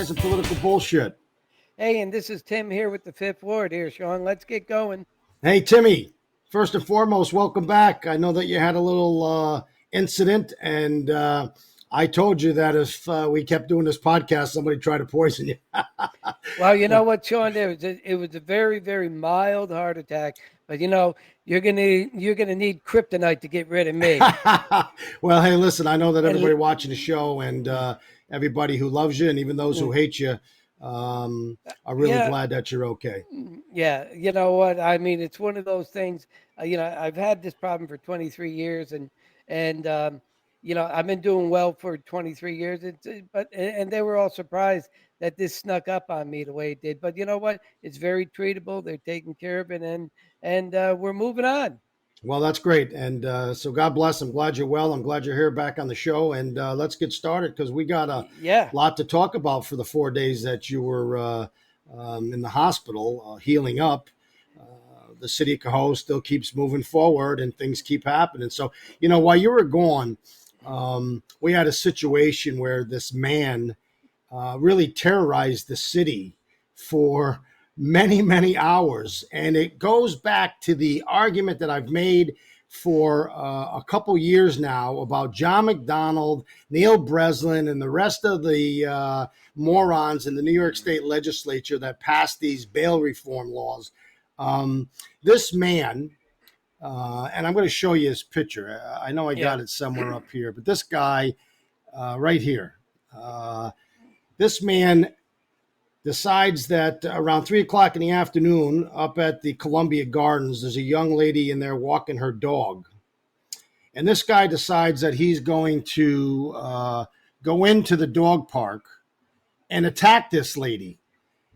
guys of political bullshit. Hey, and this is Tim here with the Fifth Ward here, Shawn. Let's get going. Hey, Timmy, first and foremost, welcome back. I know that you had a little incident, and I told you that if we kept doing this podcast, somebody tried to poison you. Well, you know what, Shawn? It was a very, very mild heart attack, but you're gonna need kryptonite to get rid of me. Well, hey, listen, I know that everybody watching the show and everybody who loves you and even those who hate you are really glad that you're okay. Yeah, you know what? I mean, it's one of those things. I've had this problem for 23 years, and I've been doing well for 23 years. But they were all surprised that this snuck up on me the way it did. But you know what? It's very treatable. They're taking care of it, and we're moving on. Well, that's great. And so God bless. I'm glad you're well. I'm glad you're here back on the show. And let's get started because we got a Yeah. lot to talk about for the 4 days that you were in the hospital healing up. The city of Cohoes still keeps moving forward and things keep happening. So, while you were gone, we had a situation where this man really terrorized the city for many, many hours. And it goes back to the argument that I've made for a couple years now about John McDonald, Neil Breslin, and the rest of the morons in the New York State legislature that passed these bail reform laws. This man, and I'm going to show you his picture. I know I got it somewhere up here, but this guy right here, this man decides that around 3 o'clock in the afternoon up at the Columbia Gardens, there's a young lady in there walking her dog. And this guy decides that he's going to go into the dog park and attack this lady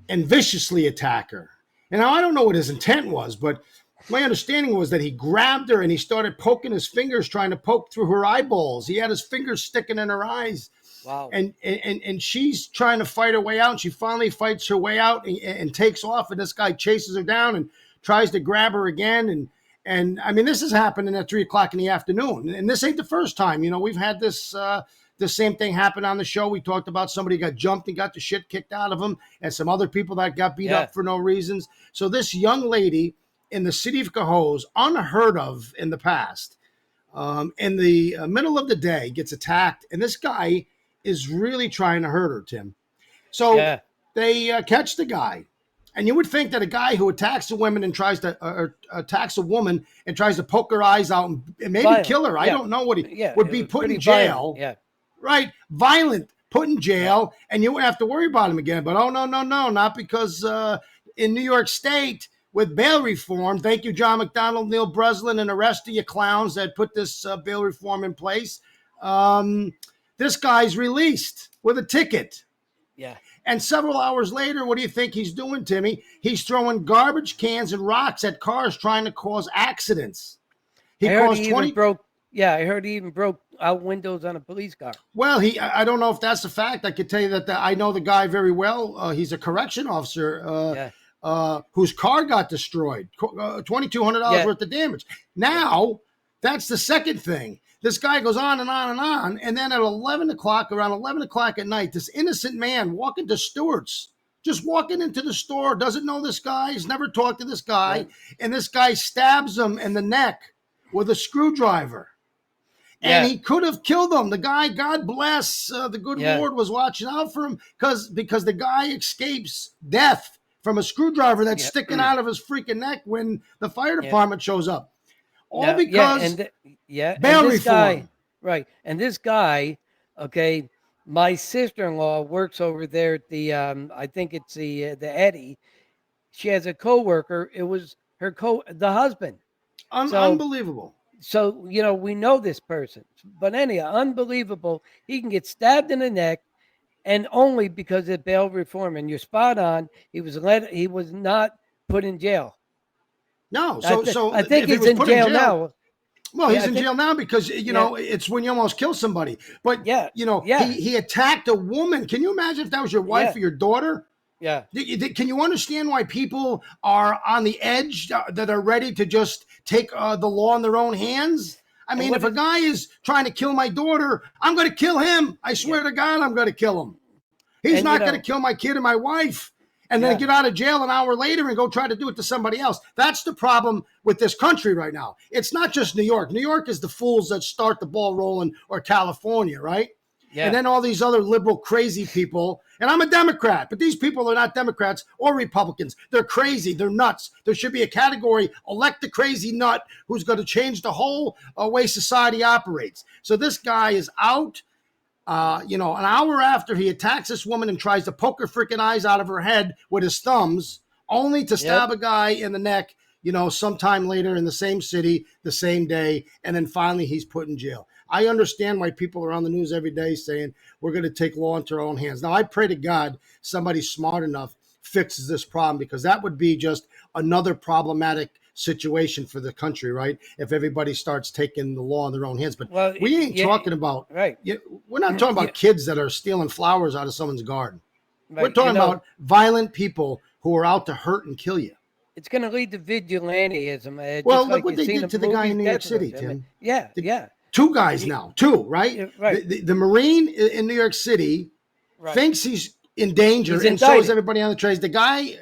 and viciously attack her. And now I don't know what his intent was, but my understanding was that he grabbed her and he started poking his fingers, trying to poke through her eyeballs. He had his fingers sticking in her eyes. Wow. And she's trying to fight her way out. And she finally fights her way out and takes off. And this guy chases her down and tries to grab her again. And I mean, this is happening at 3 o'clock in the afternoon. And this ain't the first time. We've had this the same thing happen on the show. We talked about somebody got jumped and got the shit kicked out of him, and some other people that got beat up for no reasons. So this young lady in the city of Cohoes, unheard of in the past, in the middle of the day, gets attacked. And this guy is really trying to hurt her, Tim. So they catch the guy. And you would think that a guy who attacks a woman and tries to attacks a woman and tries to poke her eyes out and maybe kill her. I don't know what he would be put in jail. Violent. Right. Violent, put in jail, and you wouldn't have to worry about him again. But no, not because in New York State with bail reform, thank you, John McDonald, Neil Breslin, and the rest of you clowns that put this bail reform in place. This guy's released with a ticket. Yeah. And several hours later, what do you think he's doing, Timmy? He's throwing garbage cans and rocks at cars trying to cause accidents. I heard he even broke out windows on a police car. Well, I don't know if that's a fact. I could tell you that I know the guy very well. He's a correction officer whose car got destroyed, $2,200 worth of damage. Now, that's the second thing. This guy goes on and on and on. And then at around 11 o'clock at night, this innocent man walking to Stewart's, just walking into the store, doesn't know this guy, he's never talked to this guy. Right. And this guy stabs him in the neck with a screwdriver. And he could have killed him. The guy, God bless, the good Lord was watching out for him because the guy escapes death from a screwdriver that's sticking out of his freaking neck when the fire department shows up. All because bail reform. Guy, right. And this guy, okay, my sister-in-law works over there at the, I think it's the Eddie. She has a coworker. It was the husband. Unbelievable. So, we know this person. But anyhow, unbelievable. He can get stabbed in the neck, and only because of bail reform. And you're spot on. He was not put in jail. No. So I think he's in jail now. Well, he's in jail now because, it's when you almost kill somebody. But, he attacked a woman. Can you imagine if that was your wife or your daughter? Yeah. Can you understand why people are on the edge, that are ready to just take the law in their own hands? I mean, if a guy is trying to kill my daughter, I'm going to kill him. I swear to God, I'm going to kill him. He's And not going to kill my kid and my wife and then get out of jail an hour later and go try to do it to somebody else. That's the problem with this country right now. It's not just New York. New York is the fools that start the ball rolling, or California, right? And then all these other liberal crazy people, and I'm a Democrat, but these people are not Democrats or Republicans. They're crazy. They're nuts. There should be a category, elect the crazy nut who's going to change the whole way society operates. So this guy is out. An hour after he attacks this woman and tries to poke her freaking eyes out of her head with his thumbs, only to stab a guy in the neck, sometime later in the same city, the same day, and then finally he's put in jail. I understand why people are on the news every day saying we're going to take law into our own hands. Now, I pray to God somebody smart enough fixes this problem, because that would be just another problematic situation for the country, right? If everybody starts taking the law in their own hands. But we ain't talking about, we're not talking about kids that are stealing flowers out of someone's garden. We're talking about violent people who are out to hurt and kill you. It's going to lead to vigilantism. Well, look what they did to the guy in New York City, Tim. Two guys now, right? The Marine in New York City thinks he's in danger, and so is everybody on the trains. The guy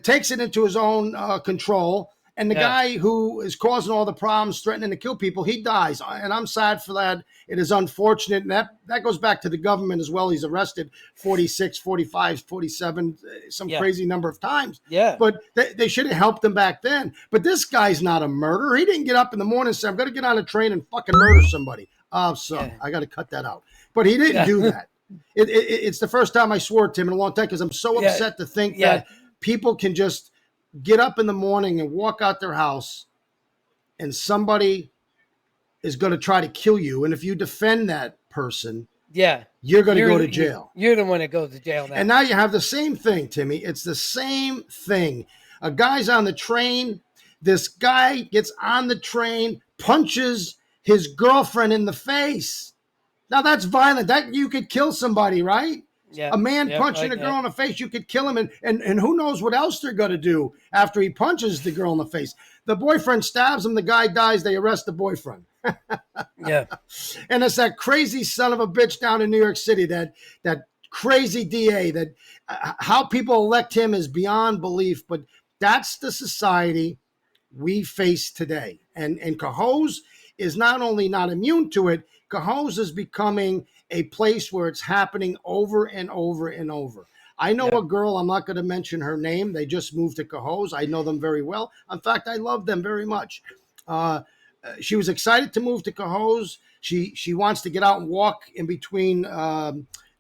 takes it into his own control, and the guy who is causing all the problems, threatening to kill people, he dies. And I'm sad for that. It is unfortunate, and that goes back to the government as well. He's arrested 46, 45, 47, some crazy number of times. But they should have helped him back then. But this guy's not a murderer. He didn't get up in the morning and say, I'm going to get on a train and fucking murder somebody. Oh, son, I got to cut that out. But he didn't do that. It's the first time I swore, Tim, in a long time, because I'm so upset to think that people can just get up in the morning and walk out their house and somebody is going to try to kill you. And if you defend that person, you're going to go to jail. You're the one that goes to jail now. And now you have the same thing, Timmy. It's the same thing. A guy's on the train. This guy gets on the train, punches his girlfriend in the face. Now that's violent. That you could kill somebody, right? A man punching a girl in the face, you could kill him, and who knows what else they're going to do after he punches the girl in the face. The boyfriend stabs him, the guy dies, they arrest the boyfriend. And it's that crazy son of a bitch down in New York City, that crazy DA, that how people elect him is beyond belief, but that's the society we face today. And Cohoes is not only not immune to it, Cohoes is becoming a place where it's happening over and over and over. I know a girl, I'm not going to mention her name. They just moved to Cohoes. I know them very well. In fact, I love them very much. She was excited to move to Cohoes. She wants to get out and walk in between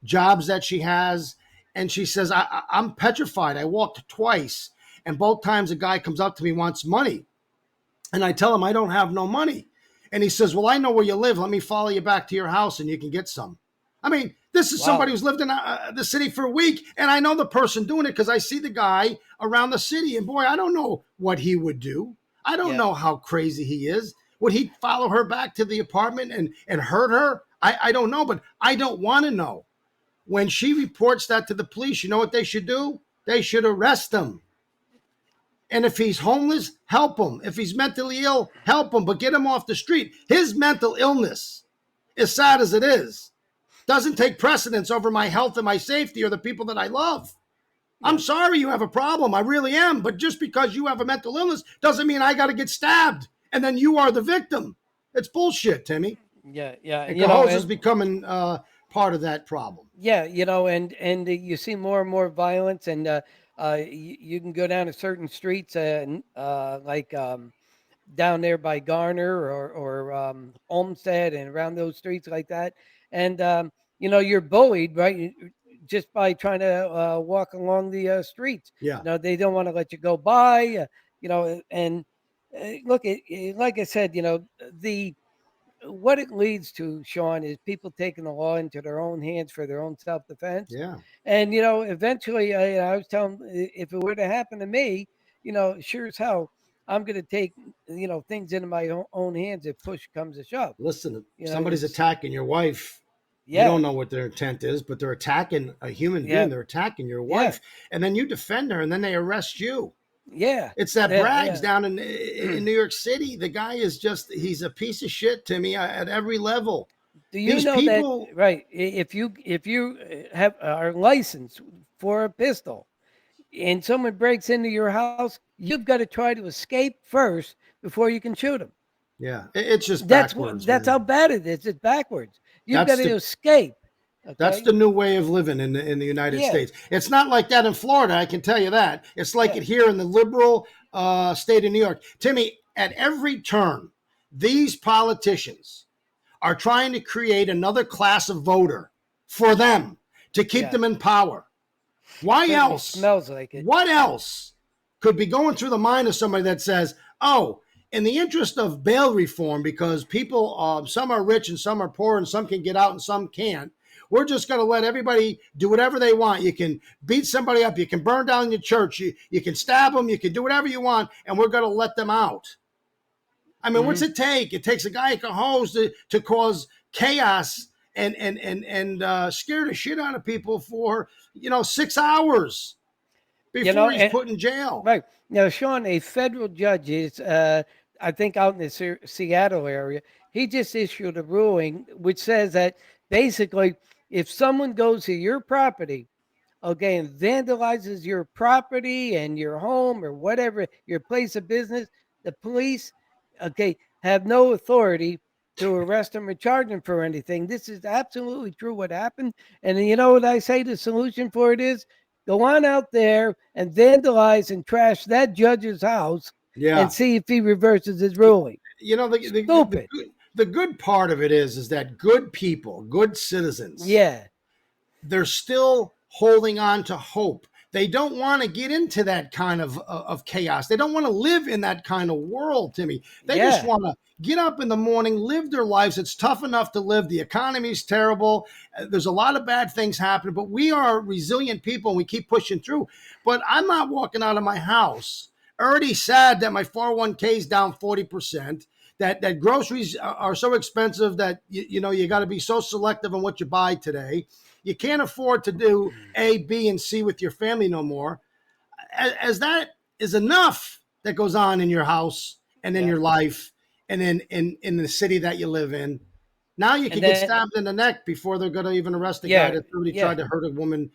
jobs that she has. And she says, I'm petrified. I walked twice, and both times a guy comes up to me, wants money. And I tell him I don't have no money. And he says, well, I know where you live. Let me follow you back to your house and you can get some. I mean, this is somebody who's lived in the city for a week. And I know the person doing it because I see the guy around the city. And boy, I don't know what he would do. I don't know how crazy he is. Would he follow her back to the apartment and hurt her? I don't know, but I don't want to know. When she reports that to the police, you know what they should do? They should arrest him. And if he's homeless, help him. If he's mentally ill, help him, but get him off the street. His mental illness, as sad as it is, doesn't take precedence over my health and my safety or the people that I love. I'm sorry you have a problem. I really am. But just because you have a mental illness doesn't mean I got to get stabbed and then you are the victim. It's bullshit, Timmy. And Cohoes is becoming part of that problem. And you see more and more violence, and you can go down to certain streets, like down there by Garner or Olmsted and around those streets like that. And, you're bullied, right? Just by trying to walk along the streets. They don't want to let you go by, and look, like I said, what it leads to, Shawn, is people taking the law into their own hands for their own self-defense. And, eventually, I was telling, if it were to happen to me, sure as hell, I'm going to take, things into my own hands if push comes to shove. Listen, if somebody's attacking your wife, you don't know what their intent is, but they're attacking a human being. They're attacking your wife. And then you defend her, and then they arrest you. It's that Braggs down in New York City. The guy is he's a piece of shit, Timmy, at every level. Do you These know that people, right? If you have are licensed for a pistol, and someone breaks into your house, you've got to try to escape first before you can shoot them. yeah, it's just That's what. backwards, That's man. how bad it is. It's backwards. You've got That's to the escape. That's Okay. the new way of living in the United Yeah. States. It's not like that in Florida, I can tell you that. It's like Yeah. it here in the liberal state of New York. Timmy, at every turn, these politicians are trying to create another class of voter for them to keep Yeah. them in power. Why Certainly else? smells like it. What else could be going through the mind of somebody that says, "Oh, in the interest of bail reform, because people, some are rich and some are poor, and some can get out and some can't. We're just going to let everybody do whatever they want. You can beat somebody up, you can burn down your church, you can stab them, you can do whatever you want, and we're going to let them out." I mean, what's Hmm. it take? It takes a guy like Cohoes to cause chaos and scare the shit out of people for 6 hours before he's And put in jail. right now, Sean, a federal judge is, I think, out in the Seattle area. He just issued a ruling which says that basically, if someone goes to your property, okay, and vandalizes your property and your home or whatever, your place of business, the police, okay, have no authority to arrest him or charge him for anything. This is absolutely true what happened. And you know what I say the solution for it is? Go on out there and vandalize and trash that judge's house and Yeah, see if he reverses his ruling. you know Stupid. the good part of it is that good people, good citizens, Yeah. they're still holding on to hope. They don't want to get into that kind of chaos. They don't want to live in that kind of world, Timmy. They just Yeah. want to get up in the morning, live their lives. It's tough enough to live. The economy's terrible. There's a lot of bad things happening, but we are resilient people and we keep pushing through. But I'm not walking out of my house already sad that my 401k is down 40%. That groceries are so expensive that you got to be so selective on what you buy today. You can't afford to do A, B, and C with your family no more. As that is enough that goes on in your house and in Yeah. your life and in the city that you live in. Now you And could get then, stabbed in the neck before they're going to even arrest a guy yeah. that somebody Yeah. tried to hurt a woman.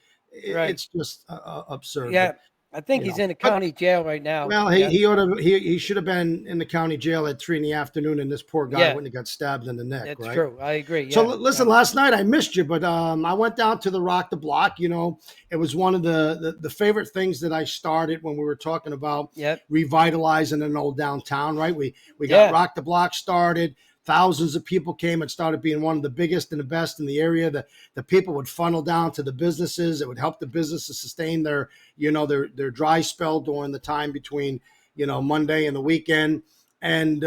Right. It's just absurd. But Yeah. I think he's in a but county jail right now. well, he Yeah. he ought to he should have been in the county jail at 3 in the afternoon, and this poor guy Yeah. wouldn't have got stabbed in the neck, That's right? true. I agree. So Yeah. listen, last night I missed you, but I went down to the Rock the Block. It was one of the favorite things that I started when we were talking about Yep. revitalizing an old downtown. Right? We got Yeah. Rock the Block started. Thousands of people came. It started being one of the biggest and the best in the area. The people would funnel down to the businesses. It would help the businesses sustain their dry spell during the time between Monday and the weekend. And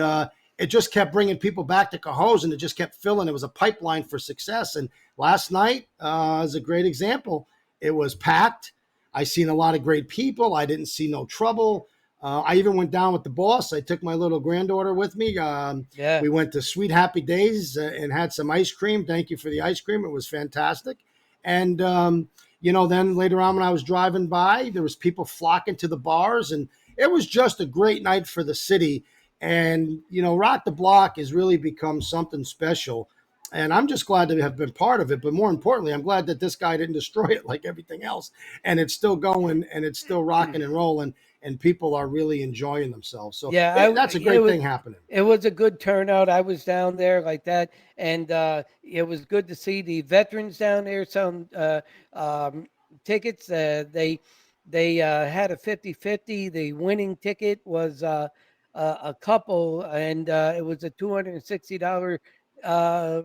it just kept bringing people back to Cohoes, and it just kept filling. It was a pipeline for success. And last night is a great example. It was packed. I seen a lot of great people. I didn't see no trouble. I even went down with the boss. I took my little granddaughter with me. Yeah. We went to Sweet Happy Days and had some ice cream. Thank you for the ice cream. It was fantastic. And then later on when I was driving by, there was people flocking to the bars, and it was just a great night for the city. And Rock the Block has really become something special. And I'm just glad to have been part of it. But more importantly, I'm glad that this guy didn't destroy it like everything else. And it's still going and it's still rocking and rolling. And people are really enjoying themselves. So Yeah. that's a great thing happening. It was a good turnout. I was down there like that, and it was good to see the veterans down there. Some um, tickets. They had a 50-50. The winning ticket was a couple, and it was a $260 uh,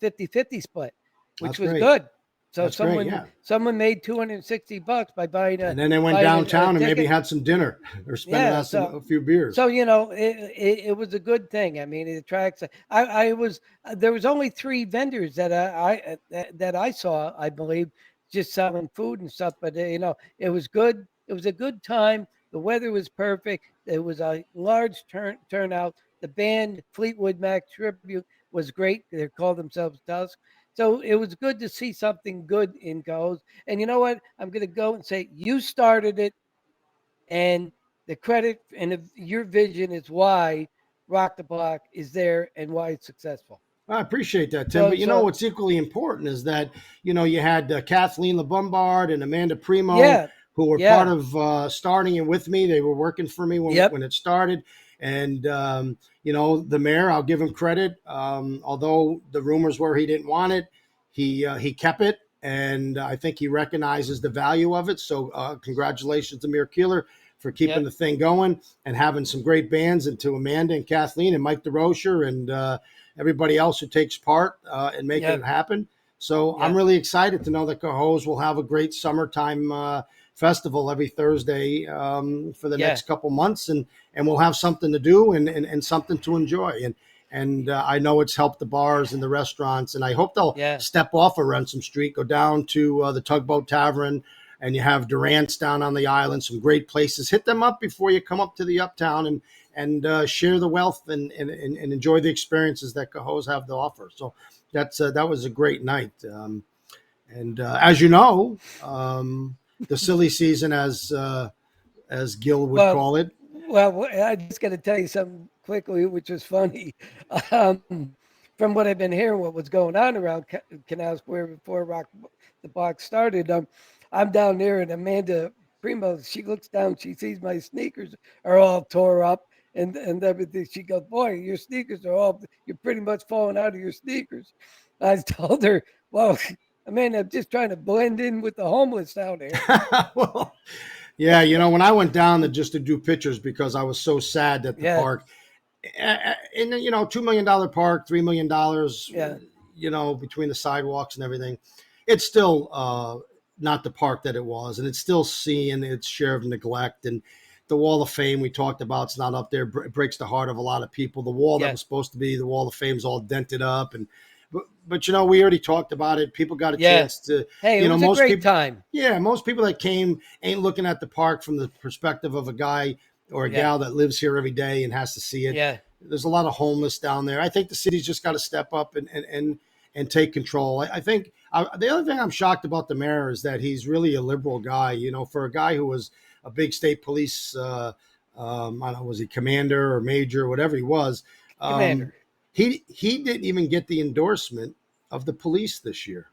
50-50 split, which That's was great. good. So That's great. someone Yeah. someone made $260 by buying a And then they went buying a downtown and maybe ticket. had some dinner or spent Yeah, less a few beers. so it was a good thing. I mean, it attracts. I was there was only three vendors that I saw, I believe, just selling food and stuff. But it was good. It was a good time. The weather was perfect. There was a large turnout. The band Fleetwood Mac tribute was great. They called themselves Dusk. So it was good to see something good in goes. And you know what? I'm going to go and say you started it, and the credit and your vision is why Rock the Block is there and why it's successful. I appreciate that, Tim. So But you know so what's equally important is that you had Kathleen LeBombard and Amanda Primo, yeah, who were part yeah, of starting it with me. They were working for me when yep, it started, and the mayor, I'll give him credit. Although the rumors were he didn't want it, he kept it, and I think he recognizes the value of it. So congratulations to Mayor Keeler for keeping yep, the thing going and having some great bands, and to Amanda and Kathleen and Mike DeRocher and everybody else who takes part in making it yep, happen. So I'm yep, really excited to know that Cohoes will have a great summertime festival every Thursday for the yeah, next couple months, and we'll have something to do and something to enjoy. And I know it's helped the bars and the restaurants, and I hope they'll yeah, step off of Ransom Street, go down to the Tugboat Tavern, and you have Durant's down on the island, some great places. Hit them up before you come up to the Uptown and share the wealth and enjoy the experiences that Cohoes have to offer. So that was a great night. And as you know, the silly season, as Gil would well, call it. I just got to tell you something quickly, which was funny. From what I've been hearing, what was going on around Canal Square before the box started. I'm down there, and Amanda Primo, she looks down, she sees my sneakers are all tore up and everything. She goes, "Boy, your sneakers are all, you're pretty much falling out of your sneakers." I told her, "Well, Amanda, I'm just trying to blend in with the homeless down there." Well, yeah, when I went down to just to do pictures because I was so sad that the Yeah, park, and $2 million park, $3 million, yeah, between the sidewalks and everything, it's still not the park that it was, and it's still seeing its share of neglect. And the Wall of Fame we talked about, it's not up there. It breaks the heart of a lot of people. The wall that yeah, was supposed to be the Wall of Fame's all dented up, and but we already talked about it. People got a yeah. chance to, Hey, it was a most great people. time. Yeah, most people that came ain't looking at the park from the perspective of a guy or a Yeah, gal that lives here every day and has to see it. yeah, There's a lot of homeless down there. I think the city's just got to step up and take control. I think the other thing I'm shocked about the mayor is that he's really a liberal guy. For a guy who was a big state police, I don't know, was he commander or major, whatever he was. Um, Commander. he didn't even get the endorsement of the police this year.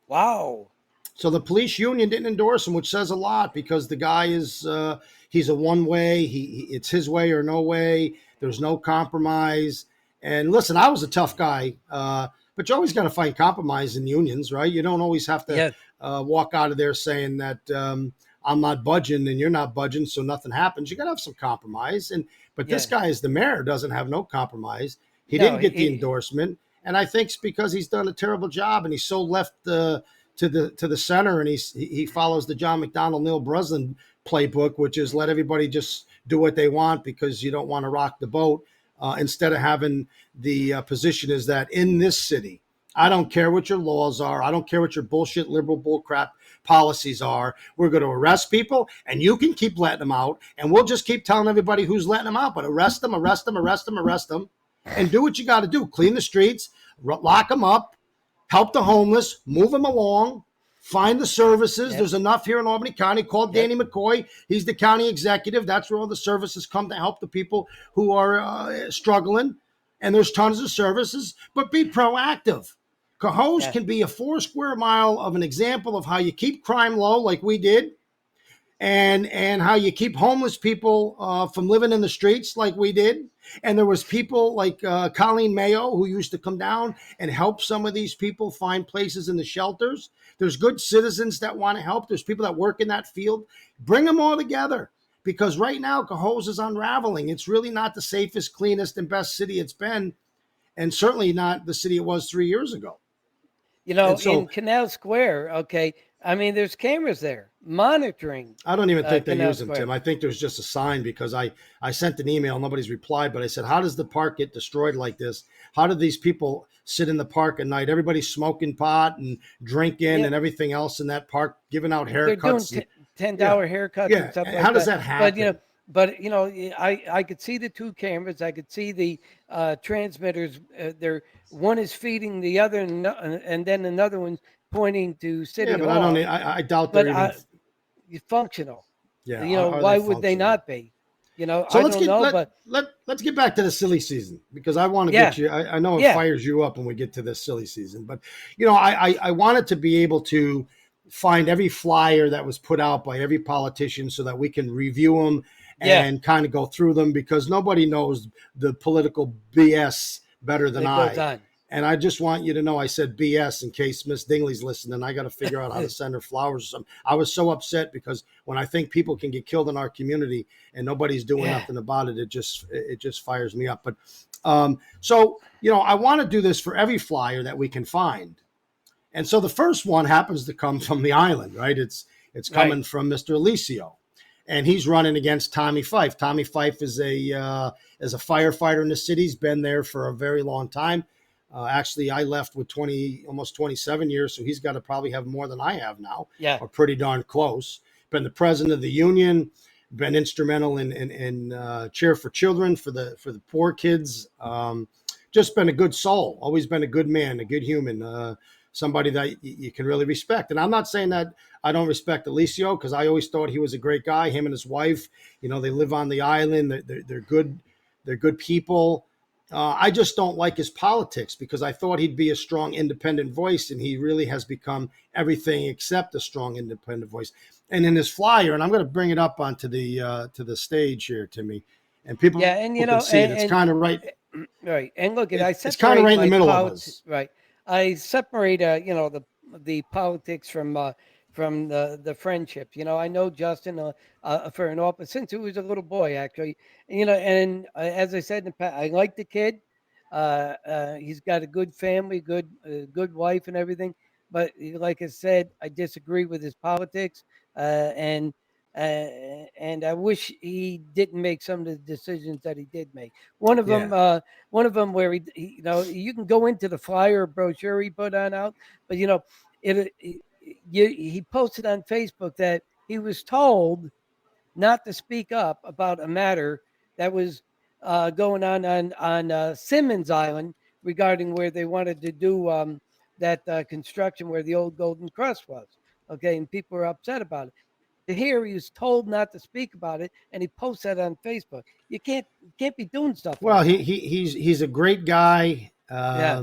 Wow. So the police union didn't endorse him, which says a lot because the guy is he's a one way. It's his way or no way. There's no compromise. And listen, I was a tough guy, but you always got to find compromise in unions, right? You don't always have to Yeah, walk out of there saying that I'm not budging and you're not budging, so nothing happens. You got to have some compromise. But this yeah. guy, as the mayor, doesn't have no compromise. He No, didn't get the endorsement, and I think it's because he's done a terrible job and he's so left to the center, and he follows the John McDonnell Neil Breslin playbook, which is let everybody just do what they want because you don't want to rock the boat. Instead of having the position is that in this city, I don't care what your laws are. I don't care what your bullshit liberal bullcrap policies are. We're going to arrest people, and you can keep letting them out, and we'll just keep telling everybody who's letting them out. But arrest them, arrest them, arrest them, arrest them, and do what you got to do. Clean the streets, lock them up, help the homeless, move them along, find the services. yep, There's enough here in Albany County. Call yep, Danny McCoy. He's the county executive. That's where all the services come to help the people who are struggling. And there's tons of services, but be proactive. Cohoes yeah, can be a 4 square mile of an example of how you keep crime low, like we did, and how you keep homeless people from living in the streets like we did. And there was people like Colleen Mayo who used to come down and help some of these people find places in the shelters. There's good citizens that want to help. There's people that work in that field. Bring them all together, because right now Cohoes is unraveling. It's really not the safest, cleanest, and best city it's been, and certainly not the city it was 3 years ago. And In so Canal Square, okay. I mean, there's cameras there monitoring I don't even think they Canal use them, Tim. Square. I think there's just a sign because I sent an email, nobody's replied, but I said, how does the park get destroyed like this? How did these people sit in the park at night? Everybody's smoking pot and drinking Yeah, and everything else in that park, giving out they're doing haircuts. And $10 yeah, haircuts and yeah. stuff How like does that. that But happen? I could see the two cameras. I could see the transmitters. They're one is feeding the other, and then another one's pointing to Yeah, City but I don't. Hall. I doubt they're But even. functional. Yeah, You know, are they why would they functional? not be? So I let's don't get know, but let's get back to the silly season because I want to get yeah, you. I know it yeah, fires you up when we get to this silly season, but I wanted to be able to find every flyer that was put out by every politician so that we can review them yeah, and kind of go through them because nobody knows the political BS better than that goes I. on. And I just want you to know I said BS in case Miss Dingley's listening. I got to figure out how to send her flowers or something. I was so upset because when I think people can get killed in our community and nobody's doing Yeah, nothing about it, it just fires me up. But so I want to do this for every flyer that we can find. And so the first one happens to come from the island, right? It's right. coming from Mr. Alicio, and he's running against Tommy Fife. Tommy Fife is a firefighter in the city. He's been there for a very long time. Actually, I left with almost 27 years, so he's got to probably have more than I have now, Yeah, or pretty darn close. Been the president of the union, been instrumental in Cheer for Children for the poor kids. Just been a good soul, always been a good man, a good human, somebody that you can really respect. And I'm not saying that I don't respect Alicio because I always thought he was a great guy. Him and his wife, they live on the island. They're good. They're good people. I just don't like his politics because I thought he'd be a strong independent voice, and he really has become everything except a strong independent voice. And in his flyer, and I'm going to bring it up onto the stage here, Timmy, and people yeah, and can see it. It's kind of right. right, and look, at I It's kind of separate right in the my middle of us. right. I separate, the politics from the friendship. I know Justin for an office since he was a little boy, actually. And as I said in the past, I like the kid. He's got a good family, good wife, and everything. But like I said, I disagree with his politics, and and I wish he didn't make some of the decisions that he did make. One of them, Yeah. uh, one of them where you can go into the flyer brochure he put on out, but he posted on Facebook that he was told not to speak up about a matter that was going on Simmons Island regarding where they wanted to do that construction where the old Golden Crust was. Okay, and people were upset about it. To hear he was told not to speak about it, and he posts that on Facebook. You can't be doing stuff Well, like he, that. he he's a great guy. Yeah,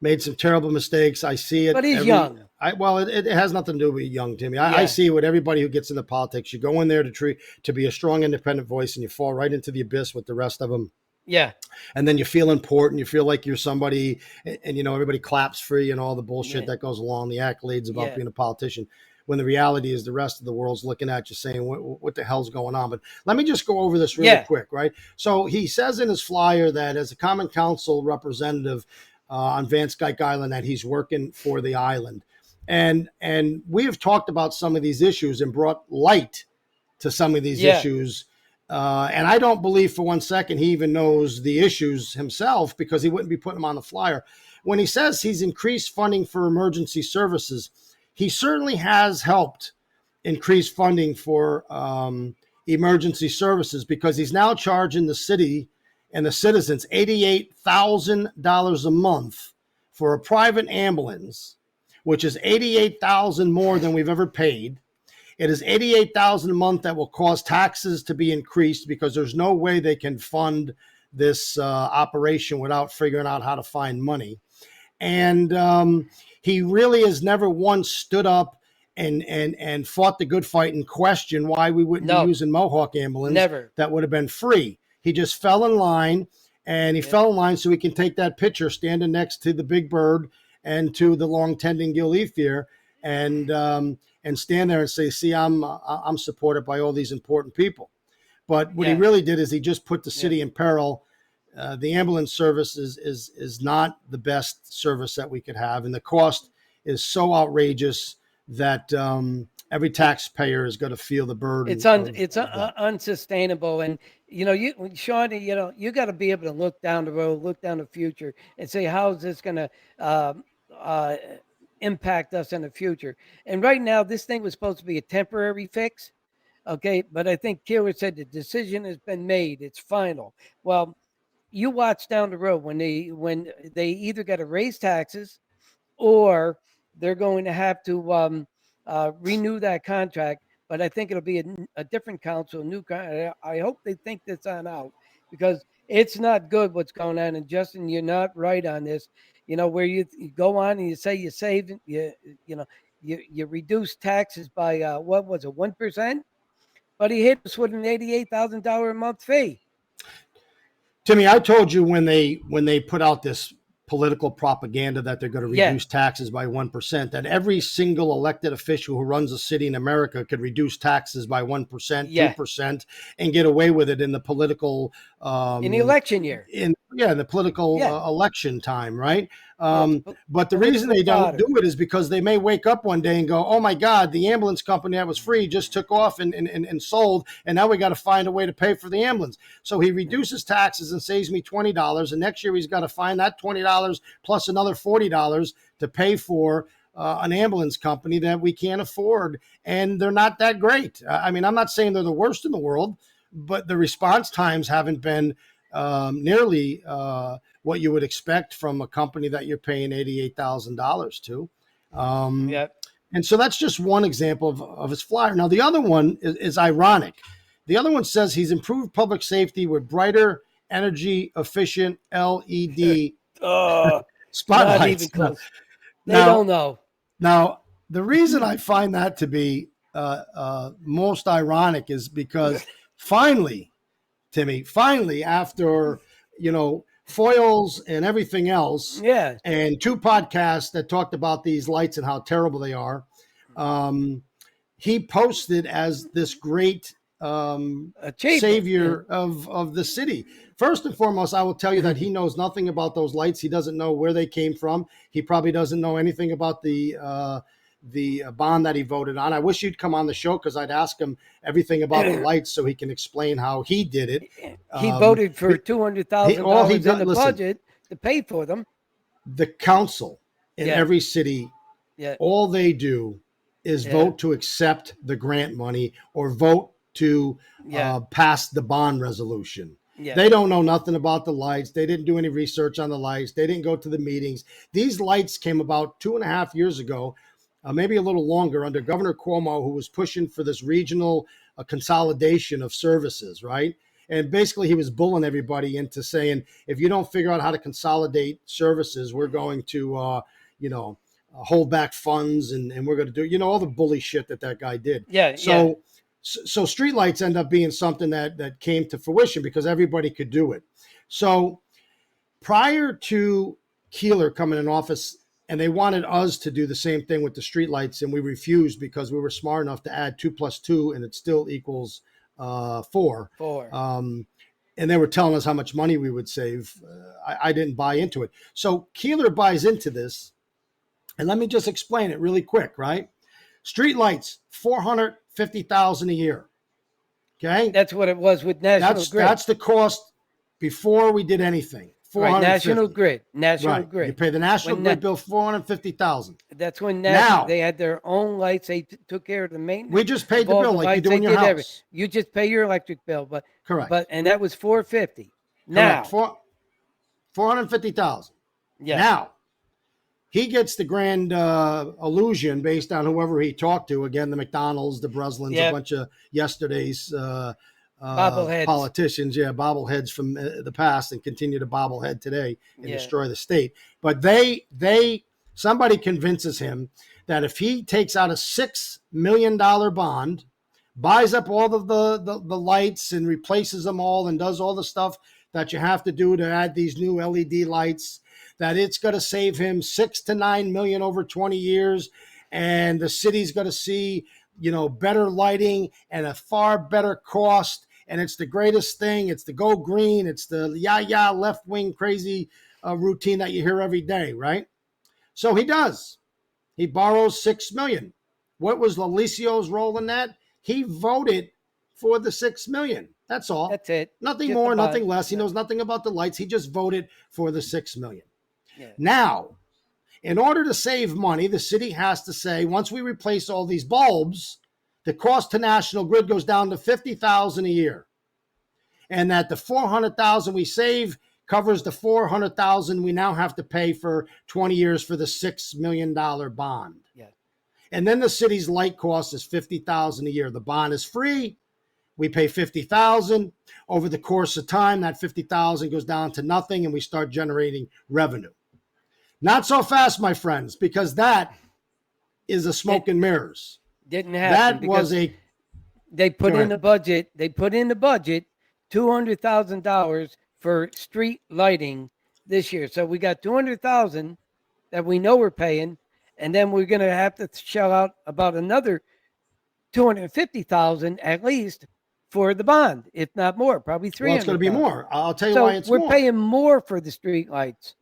Made some terrible mistakes. I see it but he's every. young. It has nothing to do with young Timmy. I Yeah, see with everybody who gets into politics. You go in there to be a strong, independent voice, and you fall right into the abyss with the rest of them. yeah, And then you feel important. You feel like you're somebody, and everybody claps for you and all the bullshit yeah, that goes along, the accolades about yeah, being a politician. When the reality is, the rest of the world's looking at you saying, "What the hell's going on?" But let me just go over this really yeah, quick, right? So he says in his flyer that as a Common Council representative on Van Skyke Island, that he's working for the island, and we have talked about some of these issues and brought light to some of these yeah. issues. And I don't believe for one second he even knows the issues himself because he wouldn't be putting them on the flyer. When he says he's increased funding for emergency services, he certainly has helped increase funding for emergency services because he's now charging the city and the citizens $88,000 a month for a private ambulance, which is $88,000 more than we've ever paid. It is $88,000 a month that will cause taxes to be increased because there's no way they can fund this operation without figuring out how to find money. And he really has never once stood up and fought the good fight and questioned why we wouldn't be No, using Mohawk ambulance never. that would have been free. He just fell in line, and he Yep. fell in line so he can take that picture standing next to the big bird and to the long tending gill ether and stand there and say, "See, I'm supported by all these important people." But what he Yeah. really did is he just put the Yeah. city in peril. The ambulance service is not the best service that we could have, and the cost is so outrageous that every taxpayer is going to feel the burden of that. Unsustainable, and Shawnee, you got to be able to look down the road, look down the future, and say how is this going to uh, impact us in the future. And right now, this thing was supposed to be a temporary fix. Okay, but I think Keeler said the decision has been made; it's final. Well, you watch down the road when they either got to raise taxes or they're going to have to renew that contract. but I think it'll be a different council, new. I hope they think this on out because it's not good what's going on. And Justin, you're not right on this. Where you go on and you say you saved, you know, you reduce taxes by what was it, 1%? But he hit us with an $88,000 a month fee. Timmy, I told you when they put out this political propaganda that they're going to reduce taxes by 1%, that every single elected official who runs a city in America could reduce taxes by 1%, 2%, and get away with it in the political in the election year. In the political election time, right? But the reason they don't do it is because they may wake up one day and go, oh my God, the ambulance company that was free just took off and sold, and now we got to find a way to pay for the ambulance. So he reduces taxes and saves me $20, and next year he's got to find that $20 plus another $40 to pay for an ambulance company that we can't afford, and they're not that great. I mean, I'm not saying they're the worst in the world, but the response times haven't been nearly what you would expect from a company that you're paying $88,000 to. And so that's just one example of his flyer. Now, the other one is ironic. The other one says he's improved public safety with brighter, energy efficient LED spotlights. Not even close. They don't know. Now, the reason I find that to be most ironic is because finally, Timmy, after, foils and everything else, and 2 podcasts that talked about these lights and how terrible they are, he posted as this great savior of the city. First and foremost, I will tell you that he knows nothing about those lights. He doesn't know where they came from. He probably doesn't know anything about the bond that he voted on. I wish you'd come on the show because I'd ask him everything about the lights so he can explain how he did it. He voted for $200,000 in the budget to pay for them. The council in every city, all they do is vote to accept the grant money or vote to pass the bond resolution. They don't know nothing about the lights. They didn't do any research on the lights. They didn't go to the meetings. These lights came about 2.5 years ago, maybe a little longer, under Governor Cuomo, who was pushing for this regional consolidation of services, right? And basically he was bullying everybody into saying, if you don't figure out how to consolidate services, we're going to, hold back funds and we're going to do, all the bully shit that guy did. So streetlights end up being something that came to fruition because everybody could do it. So prior to Keeler coming in office, and they wanted us to do the same thing with the streetlights, and we refused because we were smart enough to add 2 + 2, and it still equals 4. And they were telling us how much money we would save. I didn't buy into it. So Keeler buys into this, and let me just explain it really quick, right? Streetlights, $450,000 a year. Okay, that's what it was with National Grid. That's the cost before we did anything. Right, National Grid. You pay the National Grid bill $450,000. That's when they had their own lights. They took care of the maintenance. We just paid the bill like you do in your house. You just pay your electric bill, but correct. And that was $450. Now $450,000. Yeah. Now he gets the grand illusion based on whoever he talked to. Again, the McDonald's, the Breslins, a bunch of yesterday's bobbleheads. Politicians, bobbleheads from the past, and continue to bobblehead today and destroy the state. But somebody convinces him that if he takes out a $6 million bond, buys up all of the lights and replaces them all and does all the stuff that you have to do to add these new LED lights, that it's going to save him $6 to $9 million over 20 years. And the city's going to see, better lighting and a far better cost. And it's the greatest thing. It's the go green. It's the left wing crazy routine that you hear every day, right? So he does. He borrows $6 million. What was Lalicio's role in that? He voted for the $6 million. That's all. That's it. Nothing more, nothing less. He knows nothing about the lights. He just voted for the $6 million. Yeah. Now, in order to save money, the city has to say, once we replace all these bulbs, the cost to National Grid goes down to $50,000 a year. And that the $400,000 we save covers the $400,000 we now have to pay for 20 years for the $6 million bond. Yeah. And then the city's light cost is $50,000 a year. The bond is free. We pay $50,000 over the course of time. That $50,000 goes down to nothing, and we start generating revenue. Not so fast, my friends, because that is a smoke and mirrors. Didn't happen. That was a. They put in the budget. They put in the budget $200,000 for street lighting this year. So we got $200,000 that we know we're paying, and then we're going to have to shell out about another $250,000 at least for the bond, if not more, probably $300,000. Well, it's going to be more. I'll tell you why it's more. We're paying more for the street lights.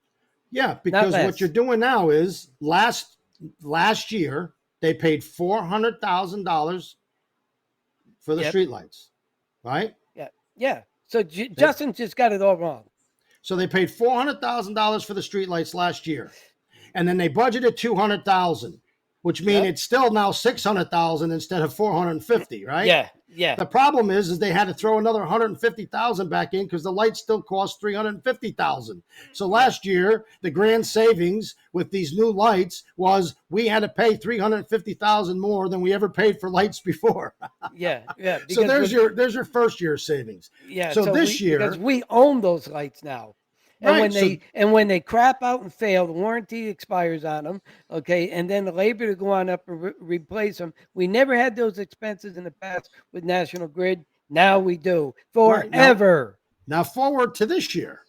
Yeah, because what you're doing now is last year they paid $400,000 for the street lights, right? Yeah. So Justin just got it all wrong. So they paid $400,000 for the street lights last year, and then they budgeted $200,000, which means it's still now $600,000 instead of $450,000, right? Yeah. The problem is they had to throw another $150,000 back in because the lights still cost $350,000. So last year, the grand savings with these new lights was we had to pay $350,000 more than we ever paid for lights before. Yeah. So there's your first year savings. Yeah. So this year, because we own those lights now. And when they crap out and fail, the warranty expires on them. Okay, and then the labor to go on up and replace them. We never had those expenses in the past with National Grid. Now we do forever. Now forward to this year.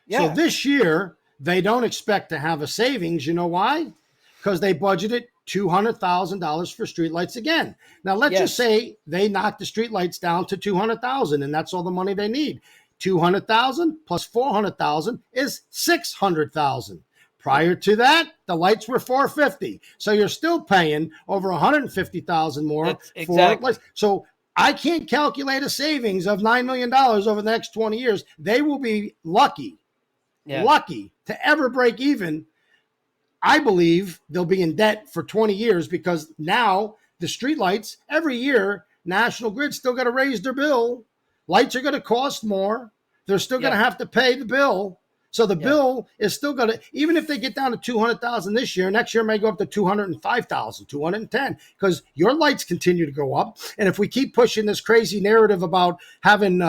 Yeah. So this year they don't expect to have a savings. You know why? Because they budgeted $200,000 for streetlights again. Now let's just say they knock the streetlights down to $200,000, and that's all the money they need. $200,000 plus $400,000 is $600,000. Prior to that, the lights were $450,000. So you're still paying over $150,000 more for lights. So I can't calculate a savings of $9 million over the next 20 years. They will be lucky to ever break even. I believe they'll be in debt for 20 years because now the streetlights, every year, National Grid's still got to raise their bill. Lights are going to cost more. They're still going to have to pay the bill. So the bill is still going to, even if they get down to $200,000 this year, next year may go up to $205,000, $210,000, because your lights continue to go up. And if we keep pushing this crazy narrative about having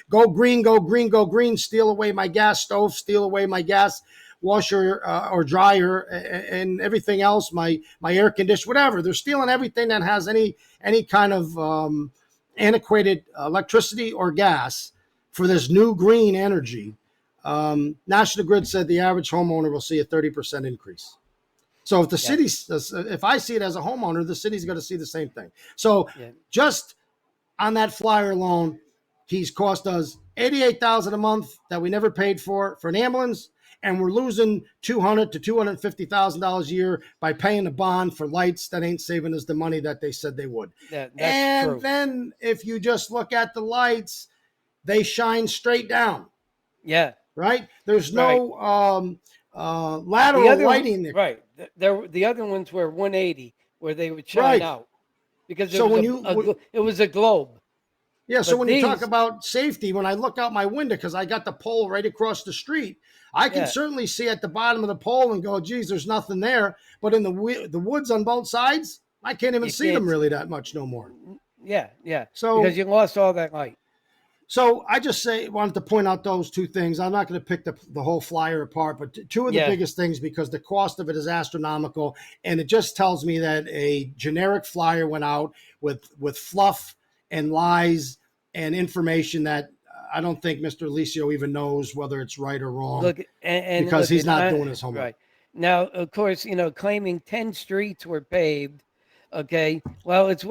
go green, go green, go green, steal away my gas stove, steal away my gas washer or dryer and everything else, my air conditioner, whatever, they're stealing everything that has any kind of antiquated electricity or gas for this new green energy. National Grid said the average homeowner will see a 30% increase. So if the city, if I see it as a homeowner, the city's going to see the same thing. So just on that flyer alone, he's cost us $88,000 a month that we never paid for an ambulance, and we're losing $200,000 to $250,000 a year by paying a bond for lights that ain't saving us the money that they said they would. That's true. Then if you just look at the lights, they shine straight down. Yeah. Right? There's no lateral lighting there. Right. The other ones were 180, where they would shine out. Because it was a globe. Yeah, so when you talk about safety, when I look out my window, because I got the pole right across the street, I can certainly see at the bottom of the pole and go, geez, there's nothing there. But in the woods on both sides, I can't even see them really that much no more. Yeah. So because you lost all that light. So I just wanted to point out those two things. I'm not going to pick the whole flyer apart, but two of the biggest things, because the cost of it is astronomical. And it just tells me that a generic flyer went out with fluff and lies and information that I don't think Mr. Alicio even knows whether it's right or wrong. Look, because he's not doing his homework. Right. Now, of course, claiming 10 streets were paved. Okay. Well, it's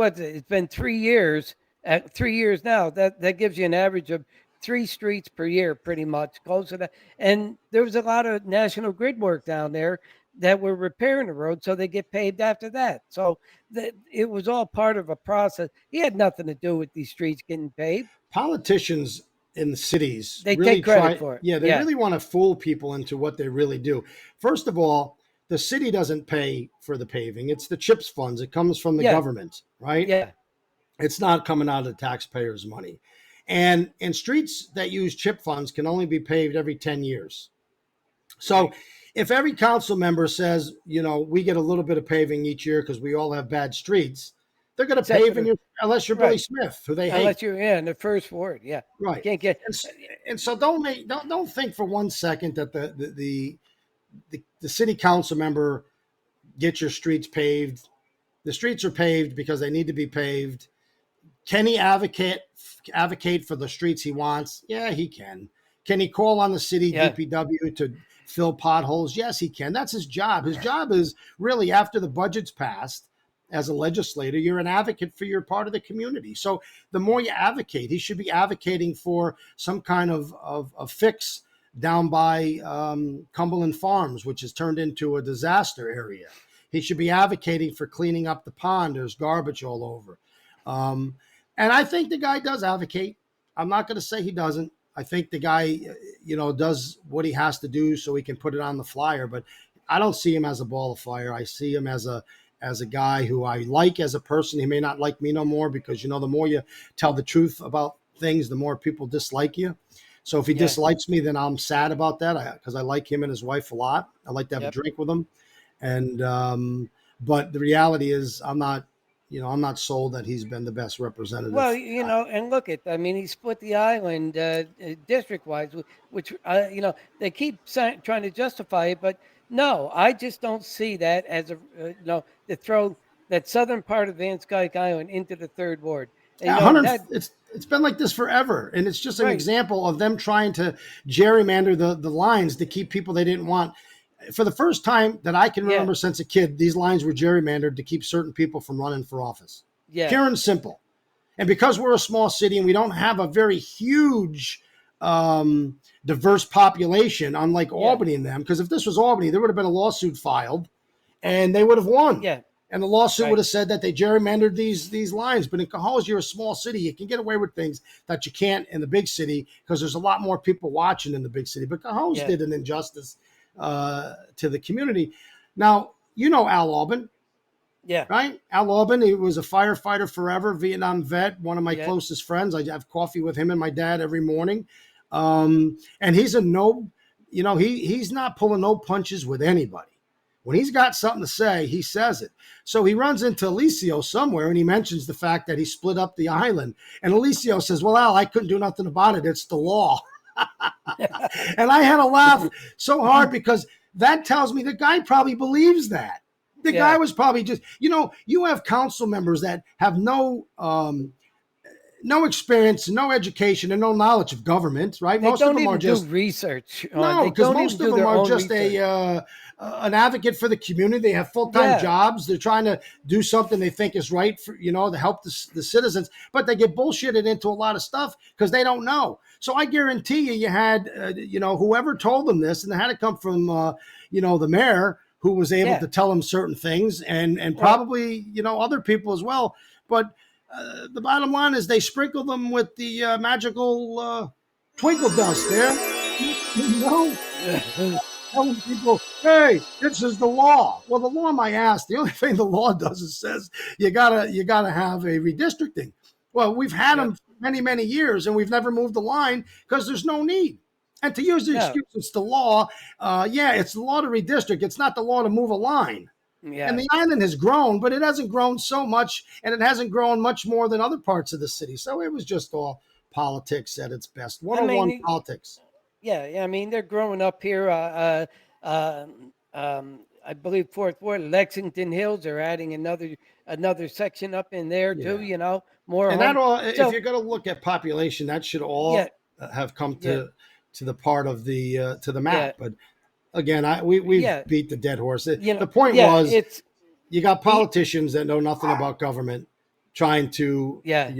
been 3 years. At 3 years now, that gives you an average of 3 streets per year, pretty much, close to that. And there was a lot of National Grid work down there that were repairing the road, so they get paved after that. So it was all part of a process. He had nothing to do with these streets getting paved. Politicians in the cities, they really take credit for it. Yeah, they really want to fool people into what they really do. First of all, the city doesn't pay for the paving. It's the CHIPS funds. It comes from the government, right? Yeah. It's not coming out of the taxpayers' money. And streets that use CHIP funds can only be paved every 10 years. So if every council member says, we get a little bit of paving each year because we all have bad streets, they're going to except for pave in the your, unless you're Billy right. Smith, who they hate. Unless you're in the first ward, yeah, Right. can't get. And, and so don't think for one second that the city council member get your streets paved. The streets are paved because they need to be paved. Can he advocate for the streets he wants? Yeah, he can. Can he call on the city Yeah, DPW to fill potholes? Yes, he can. That's his job. His job is really, after the budget's passed, as a legislator, you're an advocate for your part of the community. So the more you advocate, he should be advocating for some kind of fix down by Cumberland Farms, which has turned into a disaster area. He should be advocating for cleaning up the pond. There's garbage all over. Um, and I think the guy does advocate. I'm not going to say he doesn't. I think the guy, does what he has to do so he can put it on the flyer. But I don't see him as a ball of fire. I see him as a guy who I like as a person. He may not like me no more because, the more you tell the truth about things, the more people dislike you. So if he yeah, dislikes me, then I'm sad about that because I like him and his wife a lot. I like to have a yep. drink with him. And but the reality is I'm not sold that he's been the best representative. Well, and look at, I mean, he split the island district-wise, which, they keep trying to justify it, but no, I just don't see that as to throw that southern part of Van Skyke Island into the third ward. And, 100. that It's been like this forever, and it's just an right, example of them trying to gerrymander the lines to keep people they didn't want. For the first time that I can yeah, remember since a kid, these lines were gerrymandered to keep certain people from running for office. yeah, Pure and simple. And because we're a small city and we don't have a very huge diverse population, unlike yeah, Albany and them, because if this was Albany, there would have been a lawsuit filed and they would have won. yeah, And the lawsuit would right, have said that they gerrymandered these lines. But in Cohoes, you're a small city. You can get away with things that you can't in the big city because there's a lot more people watching in the big city. But Cohoes yeah, did an injustice to the community. Now, Al Albin, yeah, right? Al Albin, he was a firefighter forever, Vietnam vet, one of my yeah. closest friends. I have coffee with him and my dad every morning. And he's he's not pulling no punches with anybody. When he's got something to say, he says it. So he runs into Alicio somewhere and he mentions the fact that he split up the island. And Alicio says, well, Al, I couldn't do nothing about it. It's the law. And I had to laugh so hard because that tells me the guy probably believes that. The Yeah. guy was probably just, you have council members that have no experience, no education, and no knowledge of government, right? They Most of don't them even are just do research. no, They because don't most even of do them their are own just research. an advocate for the community. They have full time Yeah, jobs. They're trying to do something they think is right for to help the citizens, but they get bullshitted into a lot of stuff because they don't know. So I guarantee you had whoever told them this, and it had to come from the mayor who was able yeah. to tell them certain things, and Well, probably other people as well. But the bottom line is they sprinkle them with the magical twinkle dust there. You know, telling people, hey, this is the law. Well, the law, my ass. The only thing the law does is says you gotta have a redistricting. Well, we've had yep. them for many, many years, and we've never moved the line because there's no need. And to use the No. excuse, it's the law. It's the law to redistrict. It's not the law to move a line. And Yeah. the island has grown, but it hasn't grown so much, and it hasn't grown much more than other parts of the city. So it was just all politics at its best. I 101 mean, politics. yeah. I mean, they're growing up here. I believe Fourth Ward, Lexington Hills. Are adding another section up in there too. Yeah. More And that home. all, if So you're going to look at population, that should yeah, all have come yeah, to the part of the to the yeah, map. But again, we've yeah. beat the dead horse. The point was It's you got he. politicians that know nothing about government trying to Yeah,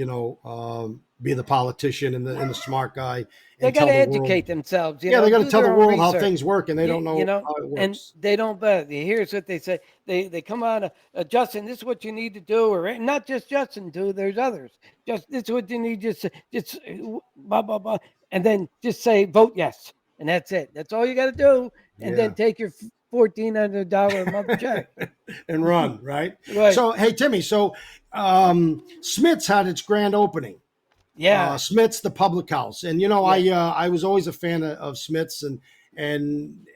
be the politician and the smart guy they and got tell to the world. educate themselves. Yeah, they got to Do tell the their own world how research. things work, and they don't know how it And works. they don't. But here's what they say: they come on, Justin, this is what you need to do, or not just Justin, too. There's others. Just this is what you need. Just blah blah blah, and then just say vote yes, and that's it. That's all you got to do, and Yeah. then take your $1,400 a month check. And run, right? Right? So, hey, Timmy, Smith's had its grand opening. Yeah. Smith's, the public house. And, Yeah. I was always a fan of Smith's, and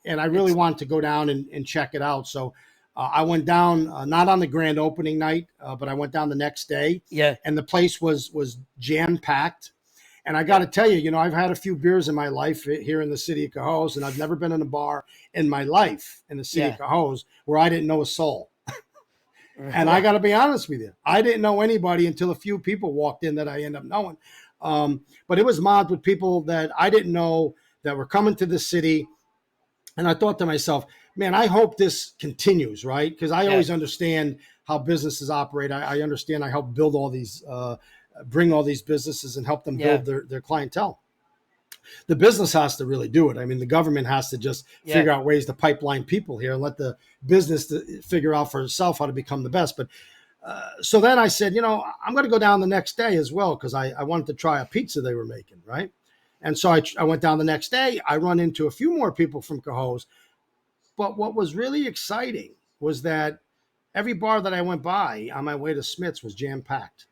and I really It's wanted to go down and check it out. So I went down, not on the grand opening night, but I went down the next day, yeah, and the place was jam packed. And I got yeah, to tell you, I've had a few beers in my life here in the city of Cohoes, and I've never been in a bar in my life in the city of yeah. Cohoes where I didn't know a soul. And I Well, got to be honest with you, I didn't know anybody until a few people walked in that I ended up knowing. But it was mobbed with people that I didn't know that were coming to the city. And I thought to myself, man, I hope this continues, right? Because I yeah, always understand how businesses operate. I understand. I help build all these, bring all these businesses and help them yeah, build their clientele. The business has to really do it. I mean, the government has to just yeah. figure out ways to pipeline people here and let the business figure out for itself how to become the best. But so then I said, I'm going to go down the next day as well because I wanted to try a pizza they were making, right? And so I went down the next day. I run into a few more people from Cohoes. But what was really exciting was that every bar that I went by on my way to Smith's was jam packed.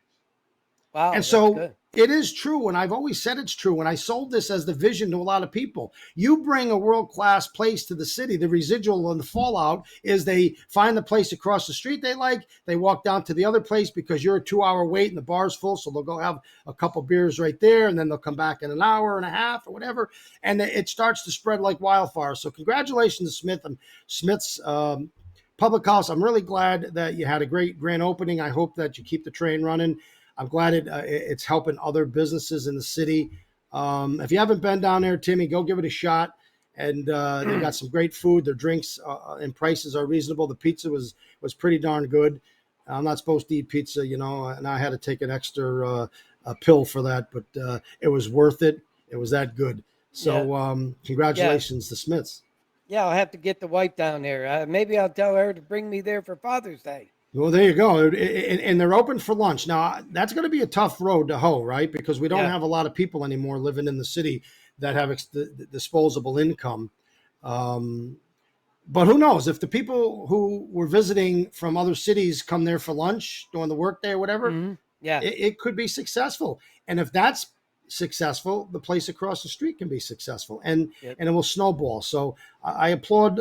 And Wow, that's so good. it is true. And I've always said it's true. And I sold this as the vision to a lot of people. You bring a world class place to the city, the residual and the fallout is they find the place across the street they like. They walk down to the other place because you're a 2 hour wait and the bar's full. So they'll go have a couple beers right there. And then they'll come back in an hour and a half or whatever. And it starts to spread like wildfire. So congratulations to Smith's. Public House. I'm really glad that you had a great grand opening. I hope that you keep the train running. I'm glad it's helping other businesses in the city. If you haven't been down there, Timmy, go give it a shot. And they got some great food. Their drinks and prices are reasonable. The pizza was pretty darn good. I'm not supposed to eat pizza, and I had to take an extra pill for that, but it was worth it. It was that good. Yeah, So yeah, congratulations to Smiths. yeah. I'll have to get the wife down there. Maybe I'll tell her to bring me there for Father's Day. Well, there you go. And they're open for lunch. Now, that's going to be a tough road to hoe, right? Because we don't Yeah. have a lot of people anymore living in the city that have disposable income. Um, but who knows? If the people who were visiting from other cities come there for lunch during the workday or whatever, Yeah. it could be successful. And if that's successful, the place across the street can be successful, and Yep. and it will snowball. So I applaud,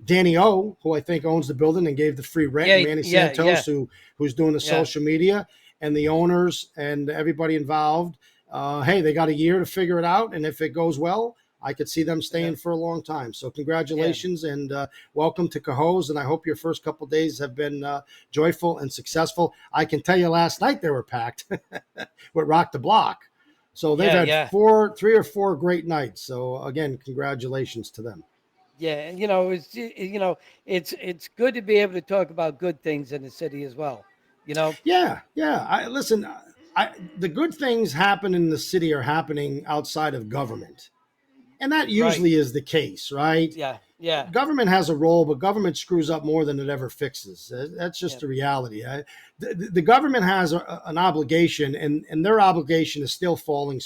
Danny O, who I think owns the building and gave the free rent, and Yeah. Manny Yeah. Yeah. Santos, who's doing the Yeah. social media, and the owners and everybody involved. Hey, they got a year to figure it out, and if it goes well, I could see them Yeah. staying for a long time. So Yeah. congratulations and welcome to Cohoes. And I hope your first couple days have been joyful and successful. I can tell you last night they were packed with Rock the Block. So they've Yeah. had Yeah. 3 or 4 great nights. So again, congratulations to them. Yeah. And it's good to be able to talk about good things in the city as well. You know. Yeah, yeah. I listen. The good things happen in the city are happening outside of government, and that Right. usually is the case, right? Yeah. Yeah. Government has a role, but government screws up more than it ever fixes. That's just Yeah. the reality. The government has an obligation, and their obligation is still falling,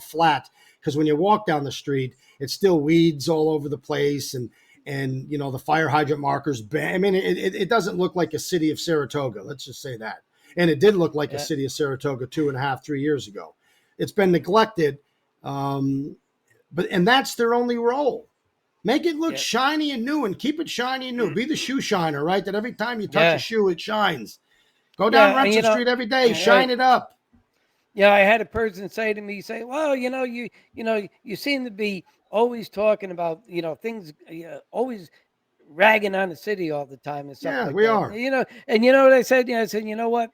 flat. Because when you walk down the street, it's still weeds all over the place, and the fire hydrant markers. I mean, it doesn't look like a city of Saratoga. Let's just say that. And it did look like a Yeah. city of Saratoga 2.5, 3 years ago. It's been neglected, and that's their only role. Make it look Yeah. shiny and new and keep it shiny and new. Be the shoe shiner, right? That every time you touch a Yeah. shoe, it shines. Go down Yeah. And Remsen Street every day, shine it up. I had a person say to me, say, "Well, you seem to be always talking about, things, always ragging on the city all the time and stuff Yeah, like we that." are. And you know what I said? I said, you know what?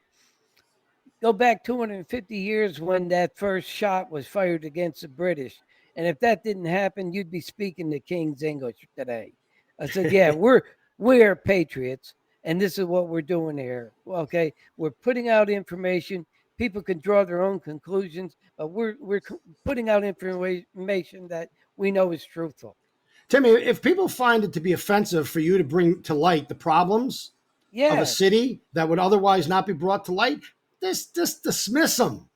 Go back 250 years when that first shot was fired against the British. And if that didn't happen, you'd be speaking the King's English today. I said, yeah, we're patriots, and this is what we're doing here. Okay, we're putting out information. People can draw their own conclusions, but we're putting out information that we know is truthful. Timmy, if people find it to be offensive for you to bring to light the problems of a Yeah, city that would otherwise not be brought to light, just dismiss them.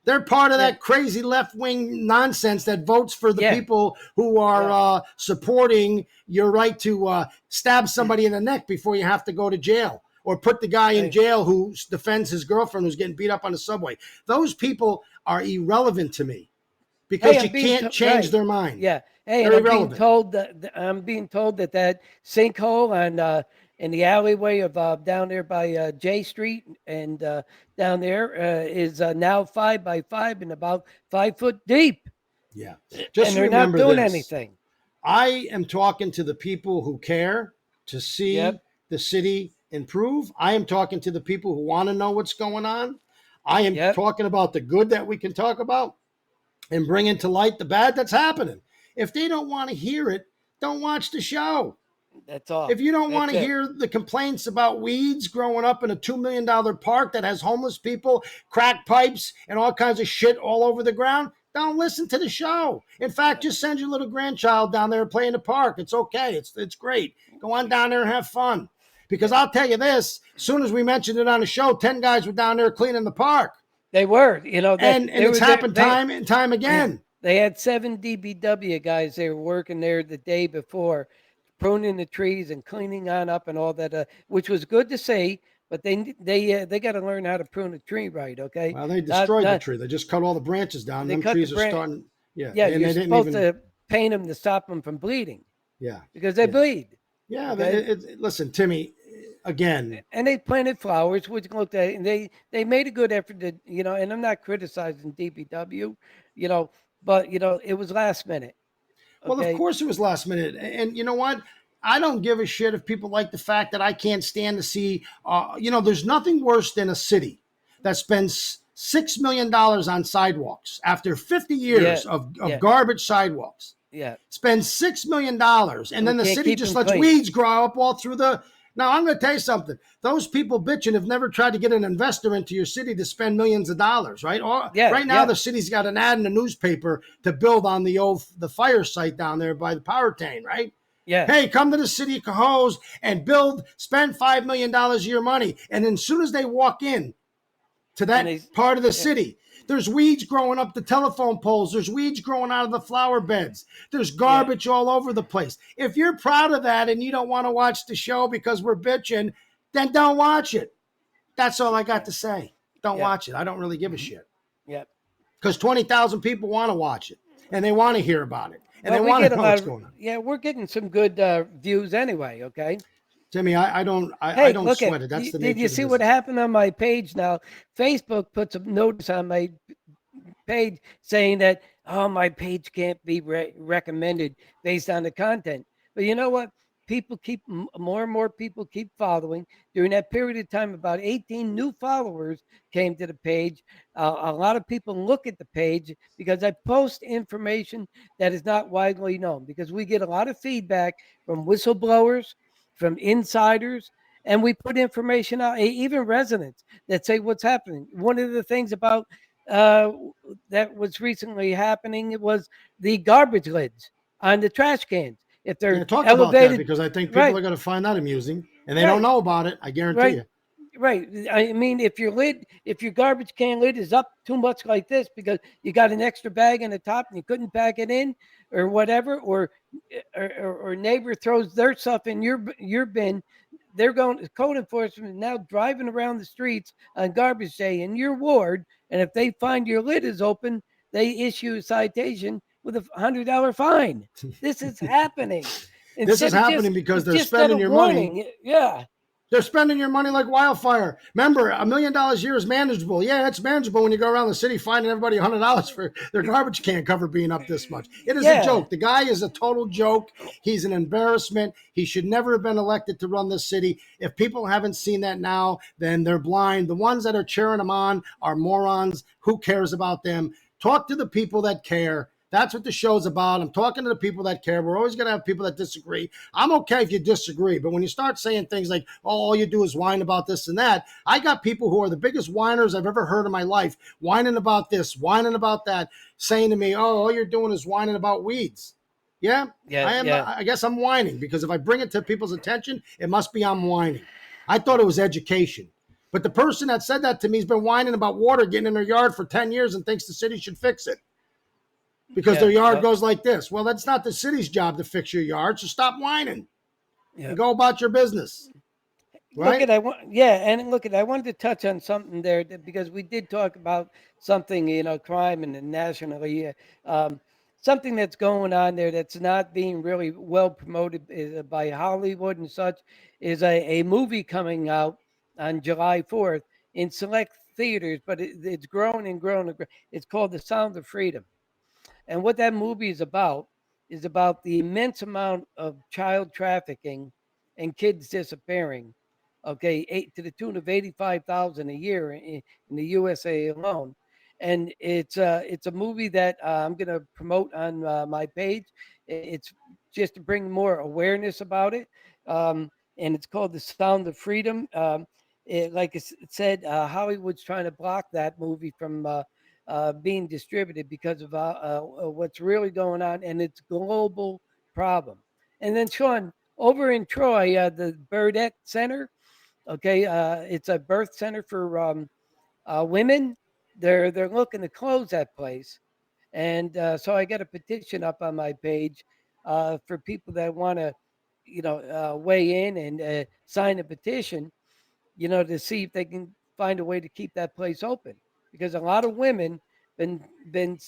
They're part of yeah, that crazy left wing nonsense that votes for the yeah, people who are yeah, supporting your right to stab somebody in the neck before you have to go to jail, or put the guy in right, jail who defends his girlfriend who's getting beat up on the subway. Those people are irrelevant to me because you can't change their mind. Yeah. Hey, and Very I'm being relevant. told that sinkhole on in the alleyway of down there by J Street and down there is now 5 by 5 and about 5 foot deep, Yeah. and Just they're not remember doing this. anything. I am talking to the people who care to see Yep. the city improve. I am talking to the people who want to know what's going on. I am Yep. talking about the good that we can talk about and bringing to light the bad that's happening. If they don't want to hear it, don't watch the show. That's all. If you don't want That's to it. hear the complaints about weeds growing up in a $2 million park that has homeless people, crack pipes, and all kinds of shit all over the ground, don't listen to the show. In fact, just send your little grandchild down there and play in the park. It's okay. It's great. Go on down there and have fun. Because Yeah. I'll tell you this, as soon as we mentioned it on the show, 10 guys were down there cleaning the park. They were. You know, And they it's were there. happened time and time again. They had 7 DBW guys. They were working there the day before, pruning the trees and cleaning on up and all that, which was good to see. But they got to learn how to prune a tree right. Okay, Well, they destroyed the not tree. They just cut all the branches down. they Them cut the trees are branch. starting. Yeah, Yeah, and you're they didn't supposed even. to paint them to stop them from bleeding Yeah, because they yeah, bleed. yeah. Okay, Listen, Timmy. Again, and they planted flowers, which looked at, and they made a good effort to, and I'm not criticizing DPW, you know, but it was last minute. well, of Okay. course it was last minute, and you know what? I don't give a shit if people like the fact that I can't stand to see. There's nothing worse than a city that spends $6 million on sidewalks after 50 Yeah. years of Yeah. garbage sidewalks. Yeah. Spends $6 million, and And we then the can't city keep just them lets clean. weeds grow up all through the. Now I'm going to tell you something. Those people bitching have never tried to get an investor into your city to spend millions of dollars, right? Yeah. Right now, Yeah. the city's got an ad in the newspaper to build on the fire site down there by the power tank, right? Yeah. Hey, come to the city of Cohoes and spend $5 million of your money, and then as soon as they walk in to that part of the city, there's weeds growing up the telephone poles. There's weeds growing out of the flower beds. There's garbage all over the place. If you're proud of that and you don't want to watch the show because we're bitching, then don't watch it. That's all I got to say. Don't watch it. I don't really give a shit. Yeah. Because 20,000 people want to watch it and they want to hear about it and Well, they we want get to a know lot what's of going on. we're getting some good views anyway. Okay. Timmy, I don't Hey, don't look sweat at. it. That's the Did nature you of the see what business. happened on my page now? Facebook puts a notice on my page saying that my page can't be recommended based on the content. But you know what? People keep more and more people keep following. During that period of time, about 18 new followers came to the page. A lot of people look at the page because I post information that is not widely known. Because we get a lot of feedback from whistleblowers, from insiders, and we put information out. Even residents that say what's happening. One of the things about uh, that was recently happening, it was the garbage lids on the trash cans. If they're Yeah, talk about that elevated, because I think people right, are going to find that amusing and they don't right, know about it. I guarantee right, you. right. I mean, if your garbage can lid is up too much like this because you got an extra bag in the top and you couldn't pack it in, or whatever, or neighbor throws their stuff in your bin, they're going code enforcement now driving around the streets on garbage day in your ward, and if they find your lid is open, they issue a citation with $100 fine. This is happening. This is Instead of happening because they're just got a spending your money. warning. Yeah. They're spending your money like wildfire. Remember, $1 million a year is manageable. Yeah, it's manageable when you go around the city finding everybody $100 for their garbage can cover being up this much. It is a joke. The guy is a total joke. He's an embarrassment. He should never have been elected to run this city. If people haven't seen that now, then they're blind. The ones that are cheering him on are morons. Who cares about them? Talk to the people that care. That's what the show's about. I'm talking to the people that care. We're always going to have people that disagree. I'm okay if you disagree, but when you start saying things like, oh, all you do is whine about this and that, I got people who are the biggest whiners I've ever heard in my life, whining about this, whining about that, saying to me, oh, all you're doing is whining about weeds. Yeah, Yeah, I am. yeah. I guess I'm whining because if I bring it to people's attention, it must be I'm whining. I thought it was education. But the person that said that to me has been whining about water getting in their yard for 10 years and thinks the city should fix it because their yard goes like this. Well, that's not the city's job to fix your yard, so stop whining and go about your business. look right? at I want yeah, and look at I wanted to touch on something there because we did talk about something, crime and nationally, um, something that's going on there that's not being really well promoted by Hollywood and such is a movie coming out on July 4th in select theaters, but it's grown and grown and grown. It's called The Sound of Freedom. And what that movie is about the immense amount of child trafficking and kids disappearing. Okay, to the tune of 85,000 a year in the USA alone. And it's a movie that I'm going to promote on my page. It's just to bring more awareness about it. And it's called The Sound of Freedom. Like it said, Hollywood's trying to block that movie from being distributed because of what's really going on, and it's global problem. And then Shawn, over in Troy, the Burdette Center, okay, it's a birth center for women. They're looking to close that place, and so I got a petition up on my page for people that want to, weigh in and sign a petition, to see if they can find a way to keep that place open because a lot of women been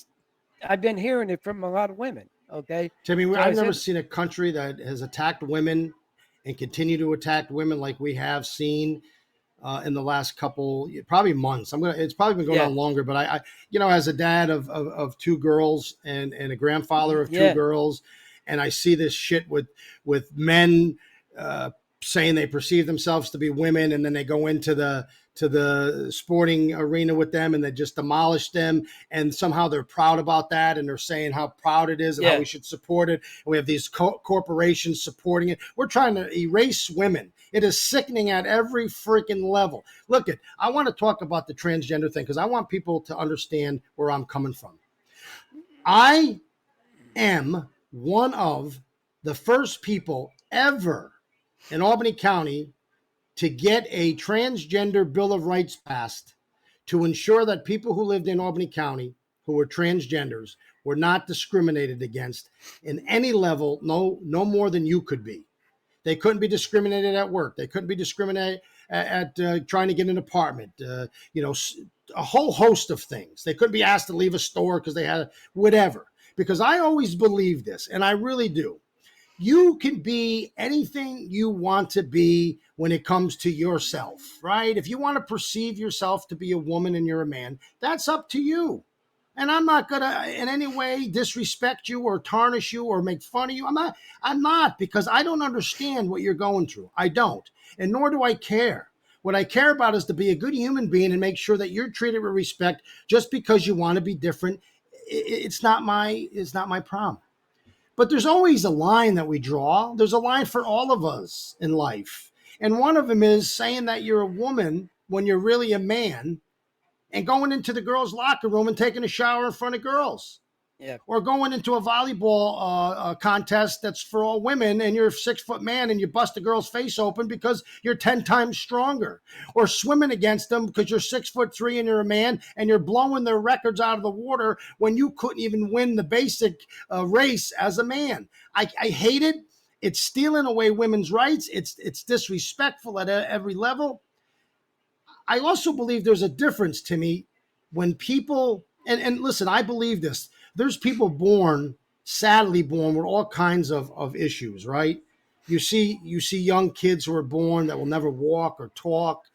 I've been hearing it from a lot of women. Okay, Timmy, so I I've never said, seen a country that has attacked women and continue to attack women like we have seen in the last couple, probably months. It's probably been going yeah, on longer, but as a dad of two girls and a grandfather of two yeah, girls, and I see this shit with men uh, saying they perceive themselves to be women, and then they go into the sporting arena with them and they just demolish them, and somehow they're proud about that, and they're saying how proud it is and how yeah. we should support it, and we have these corporations supporting it. We're trying to erase women. It is sickening at every freaking level. Look, I want to talk about the transgender thing because I want people to understand where I'm coming from. I am one of the first people ever in Albany County to get a transgender Bill of Rights passed to ensure that people who lived in Albany County who were transgenders were not discriminated against in any level, no more than you could be. They couldn't be discriminated at work. They couldn't be discriminated at trying to get an apartment. A whole host of things. They couldn't be asked to leave a store because they had whatever. Because I always believe this, and I really do. You can be anything you want to be when it comes to yourself, right? If you want to perceive yourself to be a woman and you're a man, that's up to you. And I'm not going to in any way disrespect you or tarnish you or make fun of you. I'm not because I don't understand what you're going through. I don't. And nor do I care. What I care about is to be a good human being and make sure that you're treated with respect just because you want to be different. It's not my problem. But there's always a line that we draw. There's a line for all of us in life. And one of them is saying that you're a woman when you're really a man and going into the girls' locker room and taking a shower in front of girls, yeah. or going into a volleyball contest that's for all women and you're a 6 foot man and you bust a girl's face open because you're 10 times stronger, or swimming against them because you're 6'3" and you're a man and you're blowing their records out of the water when you couldn't even win the basic race as a man. I hate it. It's stealing away women's rights. It's disrespectful at every level. I also believe there's a difference, Timmy, when people and listen, I believe this. There's people born, sadly born with all kinds of issues, right? You see young kids who are born that will never walk or talk.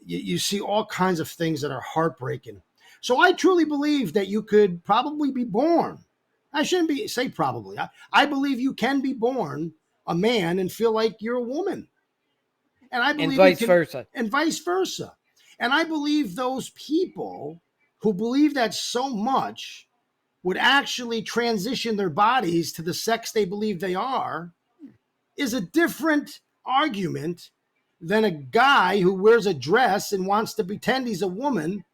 You see all kinds of things that are heartbreaking. So I truly believe that you could probably be born. I shouldn't be say probably. I believe you can be born a man and feel like you're a woman. And I And believe you vice can, versa. and vice versa. And I believe those people who believe that so much would actually transition their bodies to the sex they believe they are is a different argument than a guy who wears a dress and wants to pretend he's a woman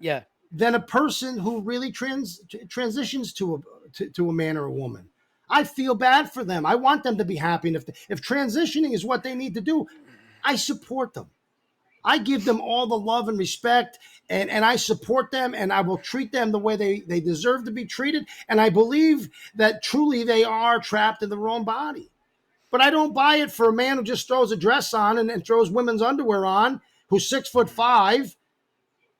Yeah. than a person who really transitions to a man or a woman. I feel bad for them. I want them to be happy. And if transitioning is what they need to do, I support them. I give them all the love and respect, and I support them, and I will treat them the way they deserve to be treated. And I believe that truly they are trapped in the wrong body. But I don't buy it for a man who just throws a dress on and throws women's underwear on, who's 6'5",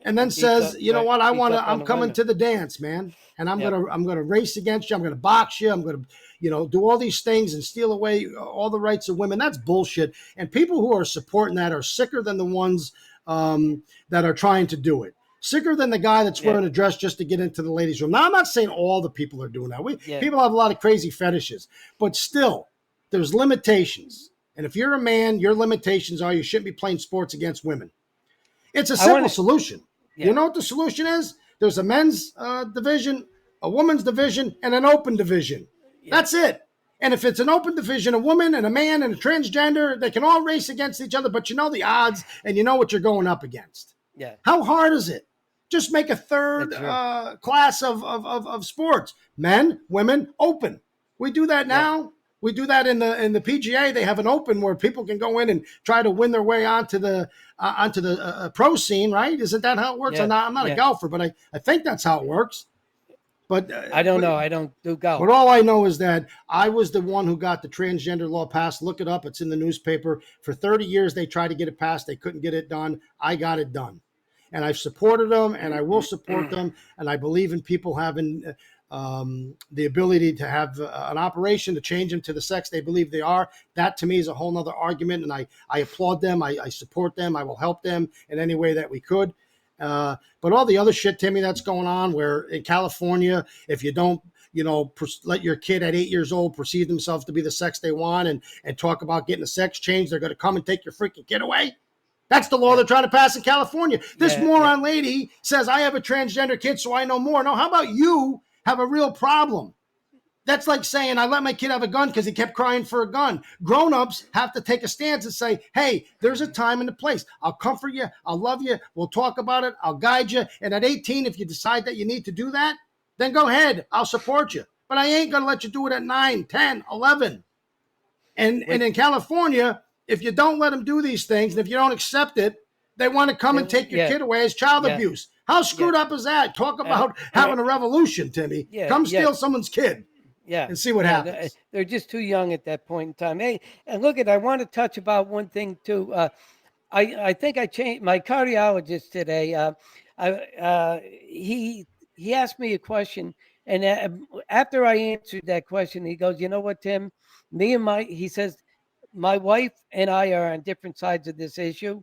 and then says, you know what, I'm coming to the dance, man. And I'm gonna race against you. I'm gonna box you. I'm gonna, do all these things and steal away all the rights of women. That's bullshit. And people who are supporting that are sicker than the ones that are trying to do it. Sicker than the guy that's wearing a dress just to get into the ladies' room. Now, I'm not saying all the people are doing that. People have a lot of crazy fetishes, but still, there's limitations. And if you're a man, your limitations are you shouldn't be playing sports against women. It's a simple solution. Yeah. You know what the solution is? There's a men's division, a women's division, and an open division. Yeah. That's it. And if it's an open division, a woman and a man and a transgender, they can all race against each other, but you know the odds and you know what you're going up against. Yeah. How hard is it? Just make a third class of sports. Men, women, open. We do that now. Yeah. We do that in the PGA. They have an open where people can go in and try to win their way onto the pro scene, right? Isn't that how it works? Yeah. I'm not a golfer, but I think that's how it works. But I don't know. I don't do golf. But all I know is that I was the one who got the transgender law passed. Look it up. It's in the newspaper. For 30 years, they tried to get it passed. They couldn't get it done. I got it done. And I've supported them, and I will support them. And I believe in people having the ability to have an operation to change them to the sex they believe they are. That, to me, is a whole nother argument, and I applaud them. I support them. I will help them in any way that we could. But all the other shit, Timmy, that's going on, where in California, if you don't, let your kid at 8 years old perceive themselves to be the sex they want and talk about getting a sex change, they're going to come and take your freaking kid away. That's the law they're trying to pass in California. This moron lady says, I have a transgender kid, so I know more. No, how about you have a real problem? That's like saying, I let my kid have a gun because he kept crying for a gun. Grown-ups have to take a stance and say, hey, there's a time and a place. I'll comfort you. I'll love you. We'll talk about it. I'll guide you. And at 18, if you decide that you need to do that, then go ahead. I'll support you. But I ain't going to let you do it at 9, 10, 11. And in California, if you don't let them do these things, and if you don't accept it, they want to come and take your kid away as child abuse. How screwed up is that? Talk about having a revolution, Timmy. Come steal someone's kid. Yeah, and see what happens. They're just too young at that point in time. Hey, and look I want to touch about one thing too. I think I changed my cardiologist today. He asked me a question, and after I answered that question, he goes, "You know what, Tim? He says, my wife and I are on different sides of this issue,"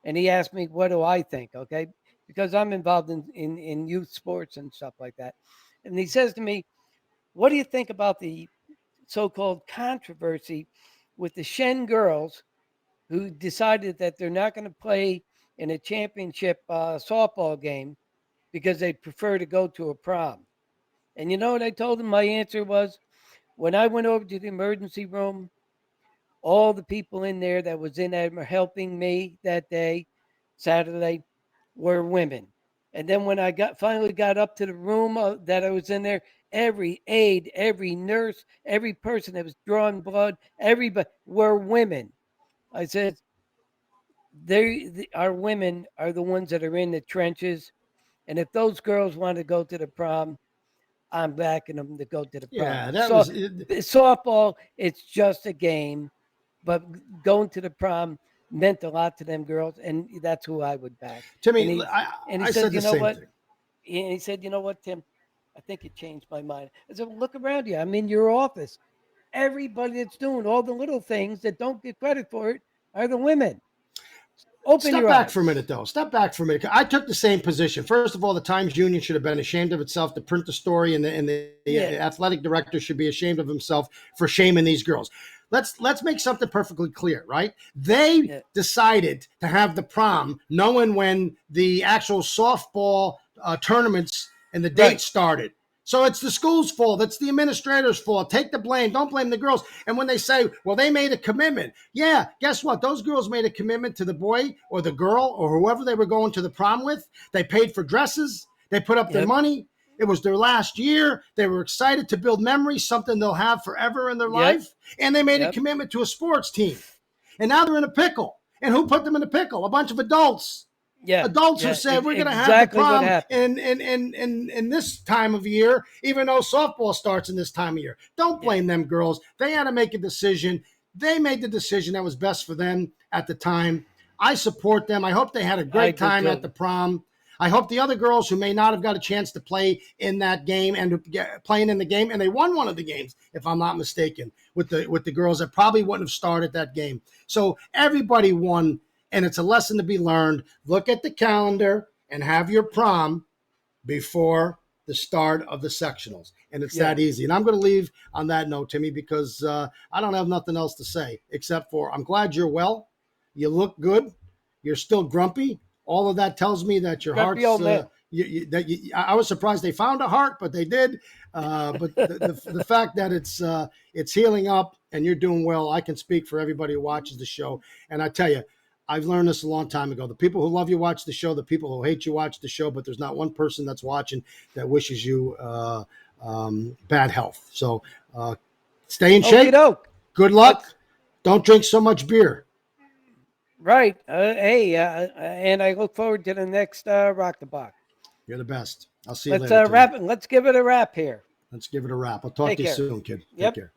and he asked me, "What do I think?" Okay, because I'm involved in youth sports and stuff like that, and he says to me, "What do you think about the so-called controversy with the Shen girls who decided that they're not going to play in a championship softball game because they prefer to go to a prom?" And you know what I told him? My answer was, when I went over to the emergency room, all the people in there that was in there helping me that day, Saturday, were women. And then when I finally got up to the room that I was in there, every aide, every nurse, every person that was drawing blood, everybody were women. I said, our women are the ones that are in the trenches. And if those girls want to go to the prom, I'm backing them to go to the prom. Yeah, softball, it's just a game. But going to the prom meant a lot to them girls, and that's who I would back. Timmy, and he said, you know what? And he said, you know what, Tim? I think it changed my mind. I said, look around you. I'm in your office. Everybody that's doing all the little things that don't get credit for it are the women. Step back for a minute, though. Step back for a minute. I took the same position. First of all, the Times Union should have been ashamed of itself to print the story, and the athletic director should be ashamed of himself for shaming these girls. Let's make something perfectly clear, right? They decided to have the prom knowing when the actual softball tournaments and the dates started. So it's the school's fault. It's the administrator's fault. Take the blame. Don't blame the girls. And when they say, well, they made a commitment. Yeah, guess what? Those girls made a commitment to the boy or the girl or whoever they were going to the prom with. They paid for dresses. They put up their money. It was their last year. They were excited to build memories, something they'll have forever in their life. And they made a commitment to a sports team. And now they're in a pickle. And who put them in a pickle? A bunch of adults. Adults who said we're going to have the prom in this time of year, even though softball starts in this time of year. Don't blame them girls. They had to make a decision. They made the decision that was best for them at the time. I support them. I hope they had a great time at the prom. I hope the other girls who may not have got a chance to play in that game and playing in the game, and they won one of the games, if I'm not mistaken, with the girls that probably wouldn't have started that game. So everybody won, and it's a lesson to be learned. Look at the calendar and have your prom before the start of the sectionals. And it's that easy. And I'm going to leave on that note, Timmy, because I don't have nothing else to say except for I'm glad you're well. You look good. You're still grumpy. All of that tells me that your Grumpy heart's old man. I was surprised they found a heart, but they did. But the fact that it's healing up and you're doing well, I can speak for everybody who watches the show. And I tell you, I've learned this a long time ago. The people who love you watch the show. The people who hate you watch the show. But there's not one person that's watching that wishes you bad health. So stay in shape. Good luck. Don't drink so much beer. Right. Hey, and I look forward to the next Rock the Block. You're the best. I'll see you later. Let's wrap it. Let's give it a wrap here. Let's give it a wrap. I'll talk to you soon, kid. Take care.